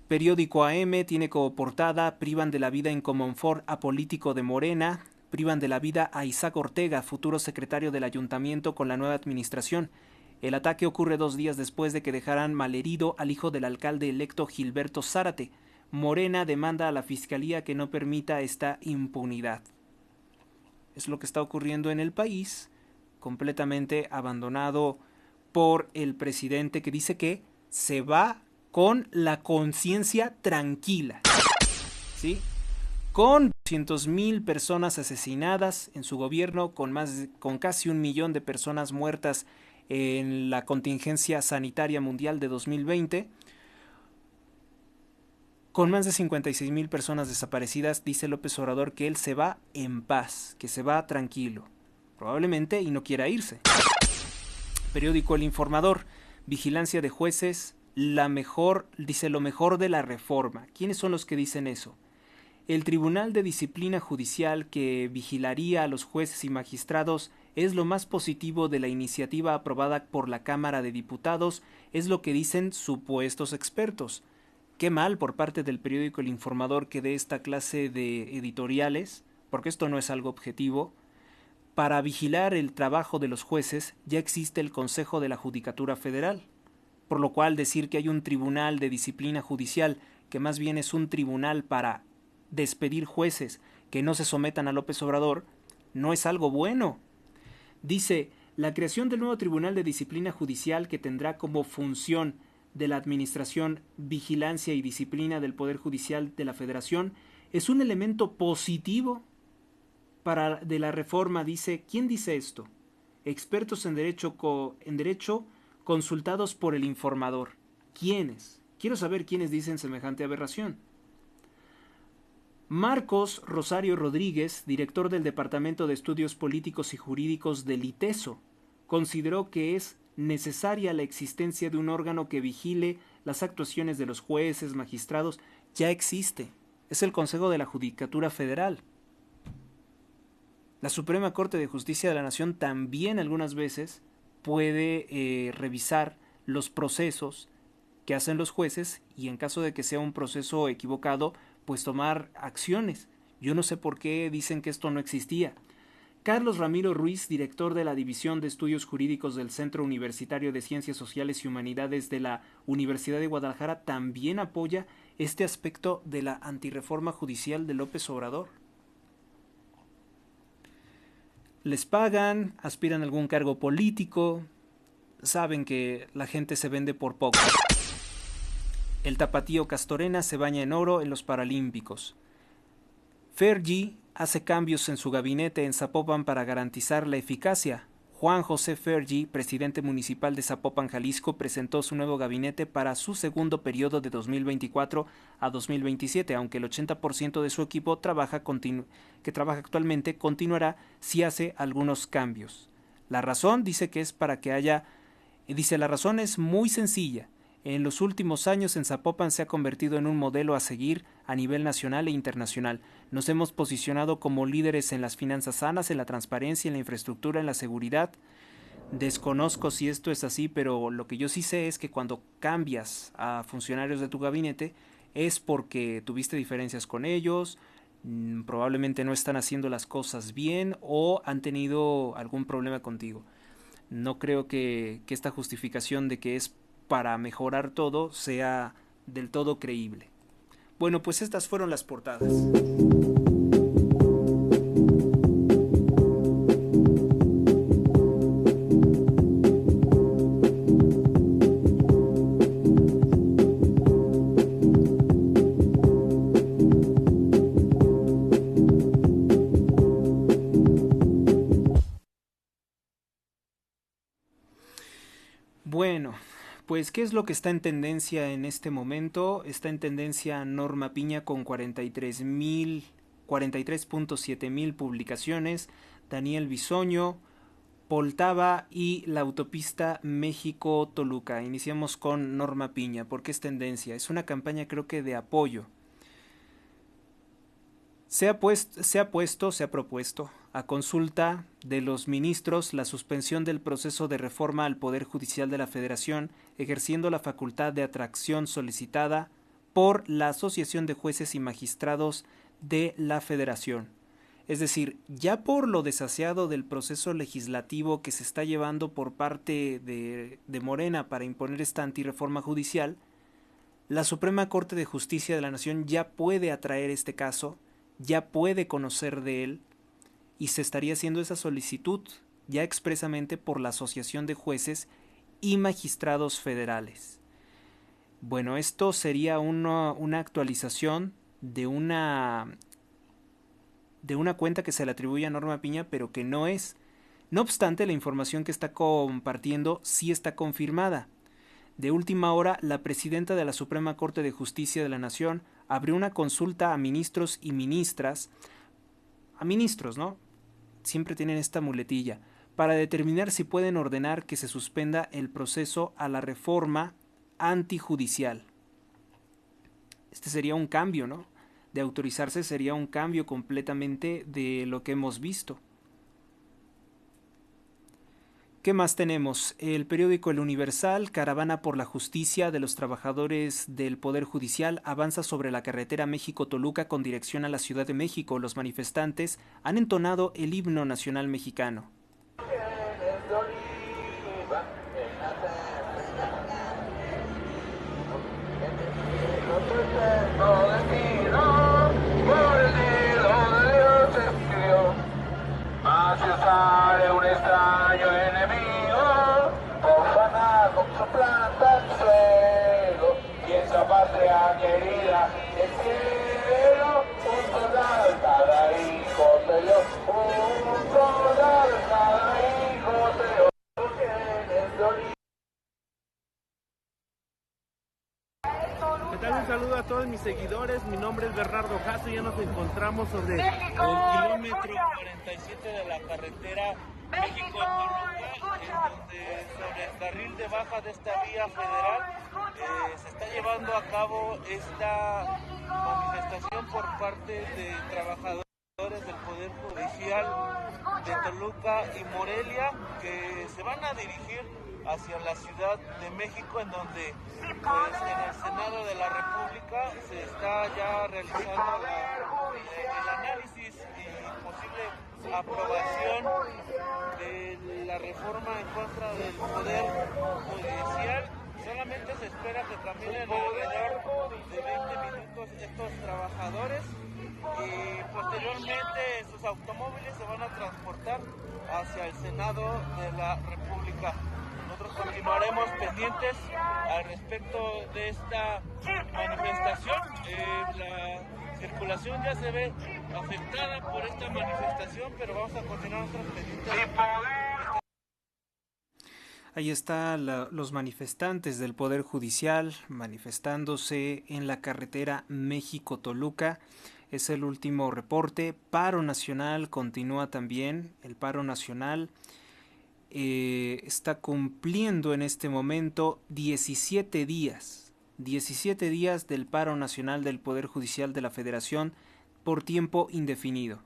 Periódico AM tiene como portada: privan de la vida Incomonfort a político de Morena, privan de la vida a Isaac Ortega, futuro secretario del ayuntamiento con la nueva administración. El ataque ocurre 2 días después de que dejaran malherido al hijo del alcalde electo Gilberto Zárate. Morena demanda a la fiscalía que no permita esta impunidad. Es lo que está ocurriendo en el país, completamente abandonado por el presidente, que dice que se va con la conciencia tranquila, ¿sí? Con 200,000 personas asesinadas en su gobierno, con casi 1 millón de personas muertas en la contingencia sanitaria mundial de 2020, con más de 56,000 personas desaparecidas, dice López Obrador que él se va en paz, que se va tranquilo, probablemente, y no quiera irse. Periódico El Informador: vigilancia de jueces, lo mejor de la reforma. ¿Quiénes son los que dicen eso? El Tribunal de Disciplina Judicial, que vigilaría a los jueces y magistrados, es lo más positivo de la iniciativa aprobada por la Cámara de Diputados, es lo que dicen supuestos expertos. Qué mal por parte del periódico El Informador que dé esta clase de editoriales, porque esto no es algo objetivo. Para vigilar el trabajo de los jueces ya existe el Consejo de la Judicatura Federal, por lo cual decir que hay un Tribunal de Disciplina Judicial, que más bien es un tribunal para despedir jueces que no se sometan a López Obrador, no es algo bueno. Dice: la creación del nuevo Tribunal de Disciplina Judicial, que tendrá como función de la administración, vigilancia y disciplina del Poder Judicial de la Federación, es un elemento positivo de la reforma. Dice, ¿quién dice esto? Expertos en derecho consultados por El Informador. ¿Quiénes? Quiero saber quiénes dicen semejante aberración. Marcos Rosario Rodríguez, director del Departamento de Estudios Políticos y Jurídicos del ITESO, consideró que es necesaria la existencia de un órgano que vigile las actuaciones de los jueces, magistrados. Ya existe. Es el Consejo de la Judicatura Federal. La Suprema Corte de Justicia de la Nación también algunas veces puede revisar los procesos que hacen los jueces y, en caso de que sea un proceso equivocado, pues tomar acciones. Yo no sé por qué dicen que esto no existía. Carlos Ramiro Ruiz, director de la División de Estudios Jurídicos del Centro Universitario de Ciencias Sociales y Humanidades de la Universidad de Guadalajara, también apoya este aspecto de la antirreforma judicial de López Obrador. Les pagan, aspiran a algún cargo político, saben que la gente se vende por poco. El tapatío Castorena se baña en oro en los Paralímpicos. Fergie hace cambios en su gabinete en Zapopan para garantizar la eficacia. Juan José Fergie, presidente municipal de Zapopan, Jalisco, presentó su nuevo gabinete para su segundo periodo de 2024 a 2027, aunque el 80% de su equipo que trabaja actualmente continuará si hace algunos cambios. La razón dice la razón es muy sencilla. En los últimos años en Zapopan se ha convertido en un modelo a seguir a nivel nacional e internacional. Nos hemos posicionado como líderes en las finanzas sanas, en la transparencia, en la infraestructura, en la seguridad. Desconozco si esto es así, pero lo que yo sí sé es que cuando cambias a funcionarios de tu gabinete es porque tuviste diferencias con ellos, probablemente no están haciendo las cosas bien o han tenido algún problema contigo. No creo que esta justificación de que es para mejorar todo sea del todo creíble. Bueno, pues estas fueron las portadas. Bueno, pues, ¿qué es lo que está en tendencia en este momento? Está en tendencia Norma Piña con 43.7 mil publicaciones, Daniel Bisoño, Poltava y la autopista México-Toluca. Iniciamos con Norma Piña, porque es tendencia. Es una campaña, creo que de apoyo. Se ha propuesto a consulta de los ministros la suspensión del proceso de reforma al Poder Judicial de la Federación, ejerciendo la facultad de atracción solicitada por la Asociación de Jueces y Magistrados de la Federación. Es decir, ya por lo desasiado del proceso legislativo que se está llevando por parte de Morena para imponer esta antirreforma judicial, la Suprema Corte de Justicia de la Nación ya puede atraer este caso, ya puede conocer de él, y se estaría haciendo esa solicitud ya expresamente por la Asociación de Jueces y Magistrados Federales. Bueno, esto sería una actualización de una cuenta que se le atribuye a Norma Piña, pero que no es. No obstante, la información que está compartiendo sí está confirmada. De última hora, la presidenta de la Suprema Corte de Justicia de la Nación abrió una consulta a ministros y ministras, a ministros, ¿no? Siempre tienen esta muletilla, para determinar si pueden ordenar que se suspenda el proceso a la reforma antijudicial. Este sería un cambio, ¿no? De autorizarse sería un cambio completamente de lo que hemos visto. ¿Qué más tenemos? El periódico El Universal, caravana por la justicia de los trabajadores del Poder Judicial, avanza sobre la carretera México-Toluca con dirección a la Ciudad de México. Los manifestantes han entonado el himno nacional mexicano. Un extraño enemigo, profana con su planta el suelo, y esa patria querida, el cielo, un soldado en cada hijo te dio, un soldado en cada hijo te dio. ¿Qué tal? Un saludo a todos mis seguidores, mi nombre es Bernardo Jasso, ya nos encontramos sobre el kilómetro 47 de la carretera México-Toluca, en donde sobre el carril de baja de esta vía federal se está llevando a cabo esta manifestación por parte de trabajadores del Poder Judicial de Toluca y Morelia, que se van a dirigir hacia la Ciudad de México, en donde pues, en el Senado de la República se está ya realizando el análisis y posible aprobación de la reforma en contra del Poder Judicial. Solamente se espera que caminen alrededor de 20 minutos estos trabajadores y posteriormente sus automóviles se van a transportar hacia el Senado de la República. Nosotros continuaremos pendientes al respecto de esta manifestación. La circulación ya se ve afectada por esta manifestación, pero vamos a continuar nosotros pendientes. Ahí están los manifestantes del Poder Judicial manifestándose en la carretera México-Toluca. Es el último reporte. Paro nacional continúa también. El paro nacional está cumpliendo en este momento 17 días. 17 días del paro nacional del Poder Judicial de la Federación por tiempo indefinido.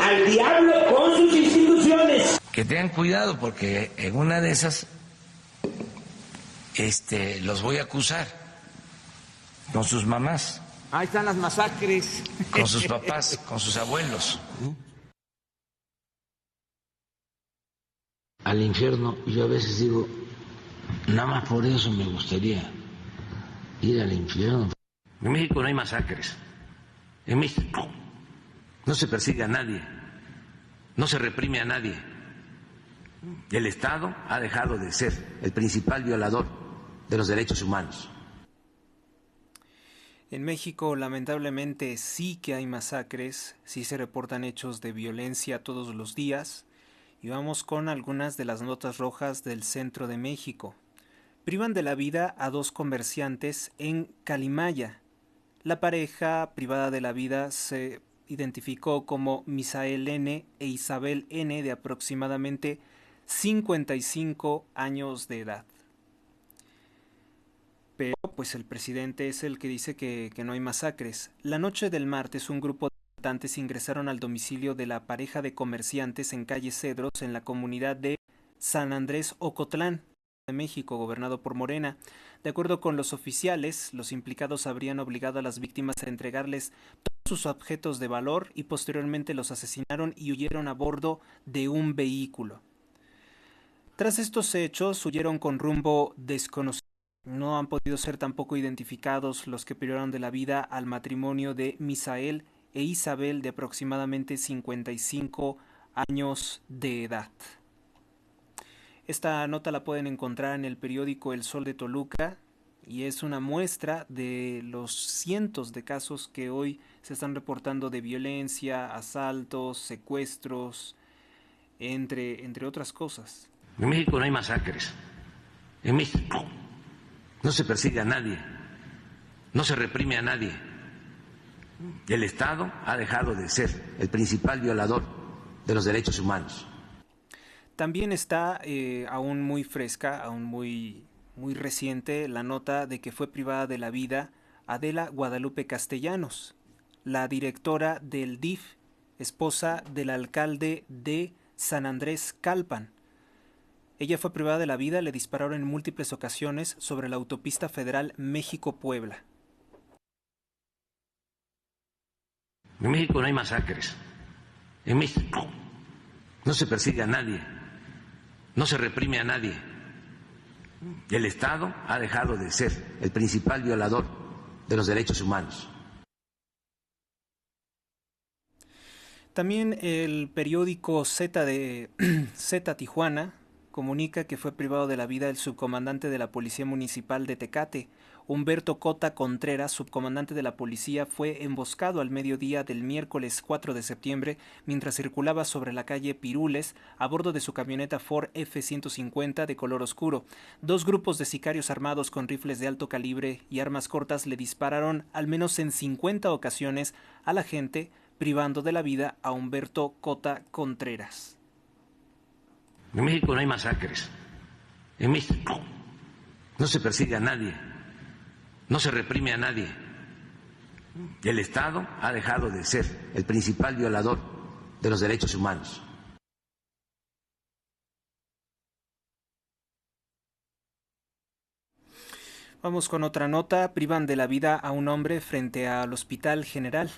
Al diablo con sus instituciones. Que tengan cuidado porque en una de esas los voy a acusar con sus mamás. Ahí están las masacres. Con sus papás, con sus abuelos. Al infierno, yo a veces digo, nada más por eso me gustaría ir al infierno. En México no hay masacres. En México no se persigue a nadie, no se reprime a nadie. El Estado ha dejado de ser el principal violador de los derechos humanos. En México, lamentablemente, sí que hay masacres, sí se reportan hechos de violencia todos los días. Y vamos con algunas de las notas rojas del centro de México. Privan de la vida a 2 comerciantes en Calimaya. La pareja privada de la vida se identificó como Misael N. e Isabel N. de aproximadamente 55 años de edad. Pero pues el presidente es el que dice que no hay masacres. La noche del martes un grupo de asaltantes ingresaron al domicilio de la pareja de comerciantes en calle Cedros en la comunidad de San Andrés Ocotlán, de México, gobernado por Morena. De acuerdo con los oficiales, los implicados habrían obligado a las víctimas a entregarles todos sus objetos de valor y posteriormente los asesinaron y huyeron a bordo de un vehículo. Tras estos hechos, huyeron con rumbo desconocido. No han podido ser tampoco identificados los que privaron de la vida al matrimonio de Misael e Isabel de aproximadamente 55 años de edad. Esta nota la pueden encontrar en el periódico El Sol de Toluca y es una muestra de los cientos de casos que hoy se están reportando de violencia, asaltos, secuestros, entre otras cosas. En México no hay masacres. En México no se persigue a nadie, no se reprime a nadie. El Estado ha dejado de ser el principal violador de los derechos humanos. También está aún muy fresca, aún muy reciente, la nota de que fue privada de la vida Adela Guadalupe Castellanos, la directora del DIF, esposa del alcalde de San Andrés Calpan. Ella fue privada de la vida, le dispararon en múltiples ocasiones sobre la autopista federal México-Puebla. En México no hay masacres. En México no se persigue a nadie, no se reprime a nadie. El Estado ha dejado de ser el principal violador de los derechos humanos. También el periódico Z Tijuana comunica que fue privado de la vida el subcomandante de la Policía Municipal de Tecate. Humberto Cota Contreras, subcomandante de la policía, fue emboscado al mediodía del miércoles 4 de septiembre mientras circulaba sobre la calle Pirules a bordo de su camioneta Ford F-150 de color oscuro. 2 grupos de sicarios armados con rifles de alto calibre y armas cortas le dispararon al menos en 50 ocasiones a la gente, privando de la vida a Humberto Cota Contreras. En México no hay masacres. En México no se persigue a nadie, no se reprime a nadie. El Estado ha dejado de ser el principal violador de los derechos humanos. Vamos con otra nota. Privan de la vida a un hombre frente al Hospital General.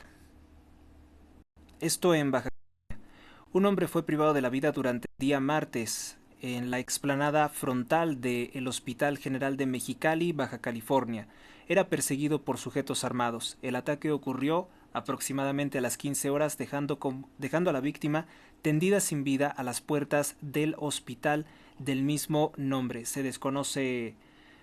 Esto en Baja California. Un hombre fue privado de la vida durante el día martes en la explanada frontal del Hospital General de Mexicali, Baja California. Era perseguido por sujetos armados. El ataque ocurrió aproximadamente a las 15 horas, dejando a la víctima tendida sin vida a las puertas del hospital del mismo nombre. Se desconoce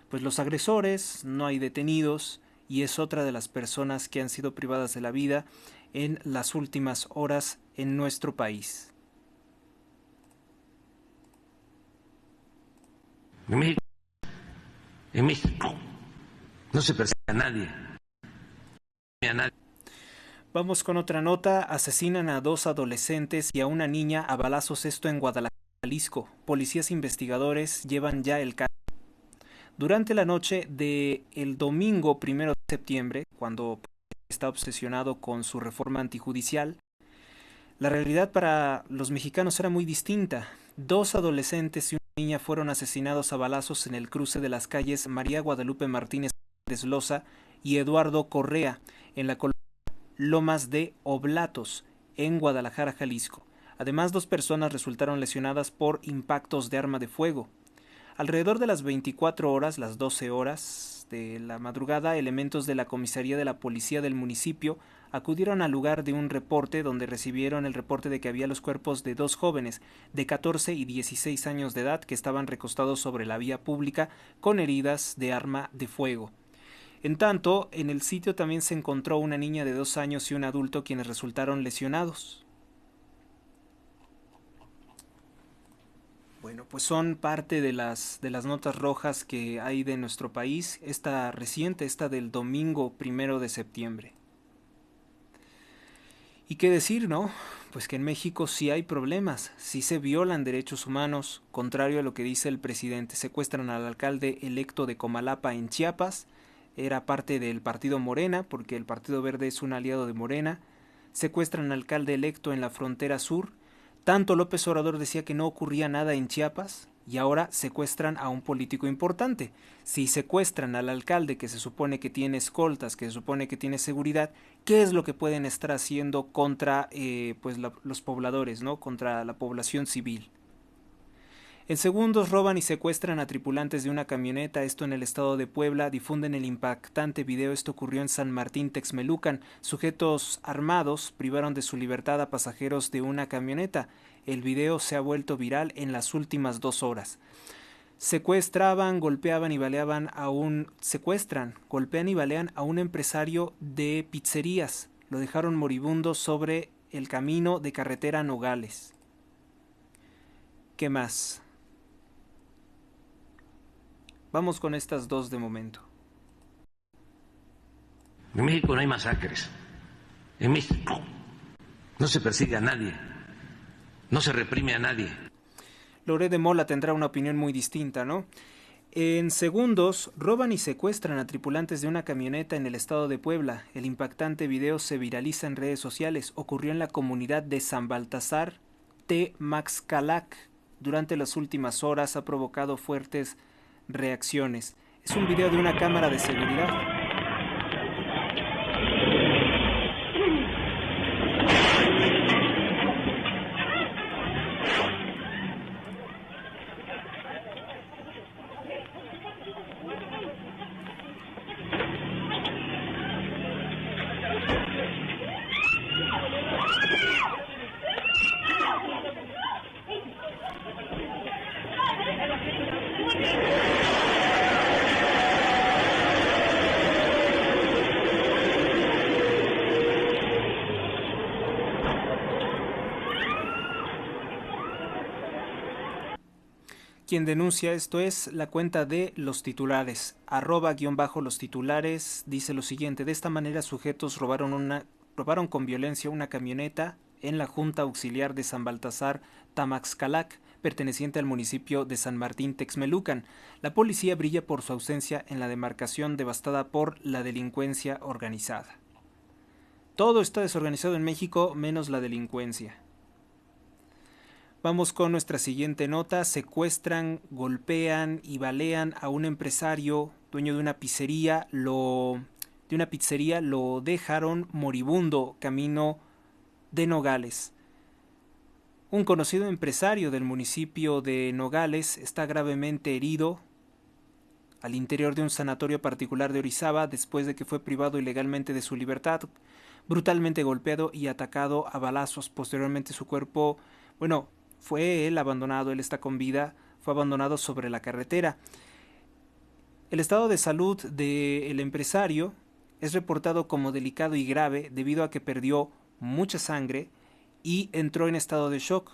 pues los agresores, no hay detenidos y es otra de las personas que han sido privadas de la vida en las últimas horas en nuestro país. En México no se persigue a nadie. Vamos con otra nota. Asesinan a 2 adolescentes y a una niña a balazos, esto en Guadalajara, Jalisco. Policías investigadores llevan ya el caso. Durante la noche del domingo 1 de septiembre, cuando está obsesionado con su reforma antijudicial, la realidad para los mexicanos era muy distinta. 2 adolescentes y una niña fueron asesinados a balazos en el cruce de las calles María Guadalupe Martínez Loza y Eduardo Correa, en la colonia Lomas de Oblatos, en Guadalajara, Jalisco. Además, 2 personas resultaron lesionadas por impactos de arma de fuego. Alrededor de las 24 horas, las 12 horas de la madrugada, elementos de la comisaría de la policía del municipio acudieron al lugar de un reporte donde recibieron el reporte de que había los cuerpos de 2 jóvenes de 14 y 16 años de edad que estaban recostados sobre la vía pública con heridas de arma de fuego. En tanto, en el sitio también se encontró una niña de 2 años y un adulto quienes resultaron lesionados. Bueno, pues son parte de las notas rojas que hay de nuestro país, esta reciente, esta del domingo 1 de septiembre. ¿Y qué decir, no? Pues que en México sí hay problemas, sí se violan derechos humanos, contrario a lo que dice el presidente. Secuestran al alcalde electo de Comalapa en Chiapas, era parte del partido Morena, porque el Partido Verde es un aliado de Morena. Secuestran al alcalde electo en la frontera sur. Tanto López Obrador decía que no ocurría nada en Chiapas y ahora secuestran a un político importante. Si secuestran al alcalde que se supone que tiene escoltas, que se supone que tiene seguridad, ¿qué es lo que pueden estar haciendo contra los pobladores, ¿no? Contra la población civil? En segundos roban y secuestran a tripulantes de una camioneta, esto en el estado de Puebla. Difunden el impactante video, esto ocurrió en San Martín Texmelucan. Sujetos armados privaron de su libertad a pasajeros de una camioneta. El video se ha vuelto viral en las últimas 2 horas. Golpean y balean a un empresario de pizzerías. Lo dejaron moribundo sobre el camino de carretera Nogales. ¿Qué más? Vamos con estas 2 de momento. En México no hay masacres. En México no se persigue a nadie. No se reprime a nadie. Loret de Mola tendrá una opinión muy distinta, ¿no? En segundos, roban y secuestran a tripulantes de una camioneta en el estado de Puebla. El impactante video se viraliza en redes sociales. Ocurrió en la comunidad de San Baltasar, Temaxcalac. Durante las últimas horas ha provocado fuertes reacciones. Es un video de una cámara de seguridad. Quien denuncia esto es la cuenta de Los Titulares, @los titulares, dice lo siguiente: de esta manera sujetos robaron con violencia una camioneta en la Junta Auxiliar de San Baltasar, Tamaxcalac, perteneciente al municipio de San Martín Texmelucan. La policía brilla por su ausencia en la demarcación devastada por la delincuencia organizada. Todo está desorganizado en México menos la delincuencia. Vamos con nuestra siguiente nota. Secuestran, golpean y balean a un empresario, dueño de una pizzería. Lo dejaron moribundo camino de Nogales. Un conocido empresario del municipio de Nogales está gravemente herido al interior de un sanatorio particular de Orizaba después de que fue privado ilegalmente de su libertad, brutalmente golpeado y atacado a balazos. Posteriormente su cuerpo, fue él abandonado, él está con vida, fue abandonado sobre la carretera. El estado de salud del empresario es reportado como delicado y grave debido a que perdió mucha sangre y entró en estado de shock,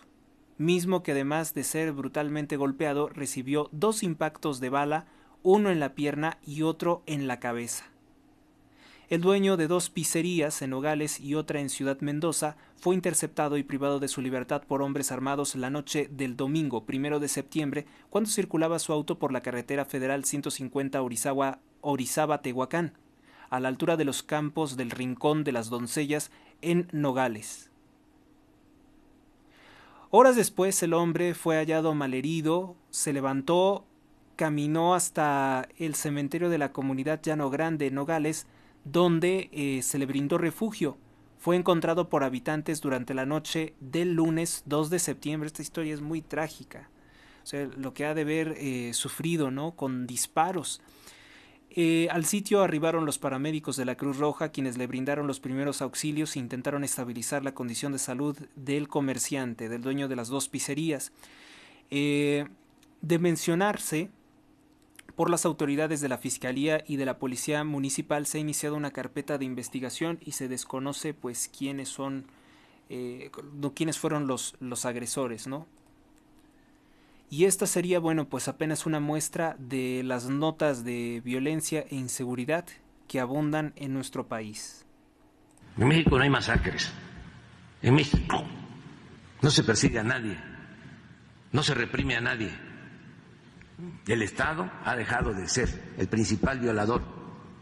mismo que además de ser brutalmente golpeado recibió 2 impactos de bala, uno en la pierna y otro en la cabeza. El dueño de 2 pizzerías en Nogales y otra en Ciudad Mendoza fue interceptado y privado de su libertad por hombres armados la noche del domingo 1 de septiembre cuando circulaba su auto por la carretera federal 150 Orizaba-Tehuacán, a la altura de los campos del Rincón de las Doncellas en Nogales. Horas después el hombre fue hallado malherido, se levantó, caminó hasta el cementerio de la comunidad Llano Grande, Nogales, donde se le brindó refugio. Fue encontrado por habitantes durante la noche del lunes 2 de septiembre. Esta historia es muy trágica. O sea, lo que ha de haber sufrido, ¿no? Con disparos. Al sitio arribaron los paramédicos de la Cruz Roja, quienes le brindaron los primeros auxilios e intentaron estabilizar la condición de salud del comerciante, del dueño de las 2 pizzerías. De mencionarse por las autoridades de la Fiscalía y de la Policía Municipal, se ha iniciado una carpeta de investigación y se desconoce pues quiénes fueron los agresores, ¿no? Y esta sería, pues apenas una muestra de las notas de violencia e inseguridad que abundan en nuestro país. En México no hay masacres. En México no se persigue a nadie, no se reprime a nadie. El Estado ha dejado de ser el principal violador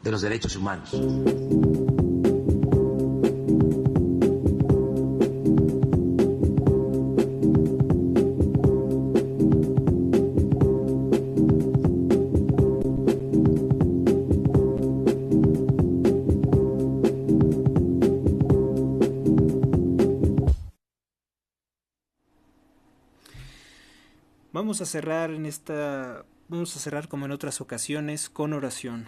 de los derechos humanos. Vamos a cerrar como en otras ocasiones con oración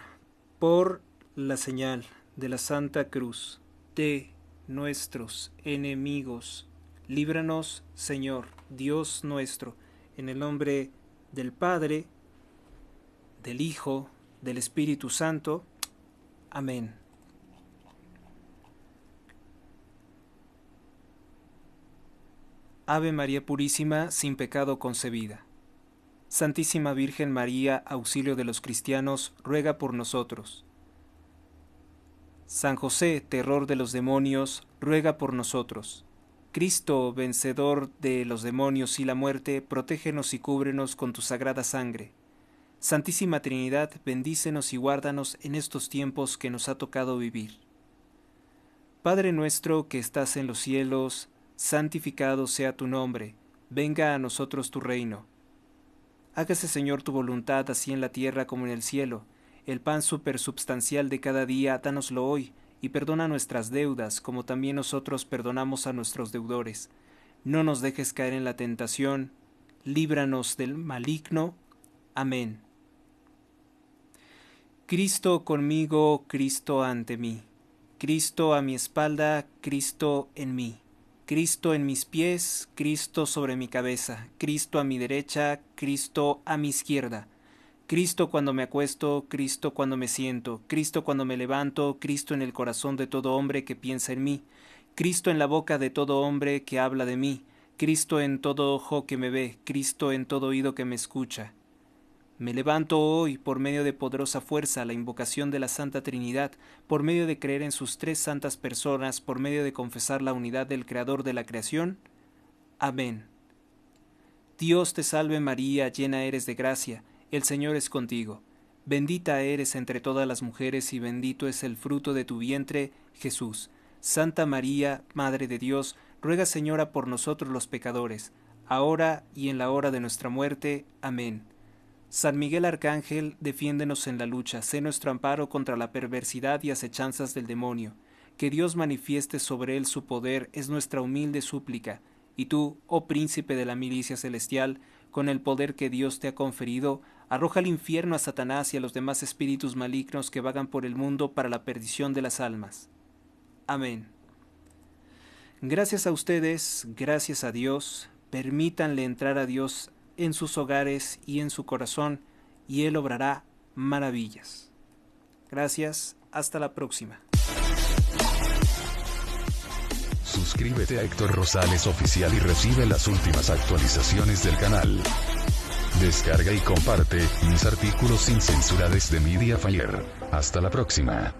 por la señal de la Santa Cruz de nuestros enemigos. Líbranos, Señor, Dios nuestro, en el nombre del Padre, del Hijo, del Espíritu Santo. Amén. Ave María Purísima, sin pecado concebida. Santísima Virgen María, auxilio de los cristianos, ruega por nosotros. San José, terror de los demonios, ruega por nosotros. Cristo, vencedor de los demonios y la muerte, protégenos y cúbrenos con tu sagrada sangre. Santísima Trinidad, bendícenos y guárdanos en estos tiempos que nos ha tocado vivir. Padre nuestro que estás en los cielos, santificado sea tu nombre, venga a nosotros tu reino. Hágase, Señor, tu voluntad, así en la tierra como en el cielo. El pan supersubstancial de cada día, dánoslo hoy, y perdona nuestras deudas, como también nosotros perdonamos a nuestros deudores. No nos dejes caer en la tentación, líbranos del maligno. Amén. Cristo conmigo, Cristo ante mí. Cristo a mi espalda, Cristo en mí. Cristo en mis pies, Cristo sobre mi cabeza, Cristo a mi derecha, Cristo a mi izquierda. Cristo cuando me acuesto, Cristo cuando me siento, Cristo cuando me levanto, Cristo en el corazón de todo hombre que piensa en mí, Cristo en la boca de todo hombre que habla de mí, Cristo en todo ojo que me ve, Cristo en todo oído que me escucha. Me levanto hoy por medio de poderosa fuerza, la invocación de la Santa Trinidad, por medio de creer en sus 3 santas personas, por medio de confesar la unidad del Creador de la creación. Amén. Dios te salve María, llena eres de gracia, el Señor es contigo. Bendita eres entre todas las mujeres y bendito es el fruto de tu vientre, Jesús. Santa María, Madre de Dios, ruega, Señora, por nosotros los pecadores, ahora y en la hora de nuestra muerte. Amén. San Miguel Arcángel, defiéndenos en la lucha, sé nuestro amparo contra la perversidad y acechanzas del demonio. Que Dios manifieste sobre él su poder es nuestra humilde súplica. Y tú, oh príncipe de la milicia celestial, con el poder que Dios te ha conferido, arroja al infierno a Satanás y a los demás espíritus malignos que vagan por el mundo para la perdición de las almas. Amén. Gracias a ustedes, gracias a Dios, permítanle entrar a Dios en sus hogares y en su corazón, y Él obrará maravillas. Gracias, hasta la próxima. Suscríbete a Héctor Rosales Oficial y recibe las últimas actualizaciones del canal. Descarga y comparte mis artículos sin censura desde Mediafire. Hasta la próxima.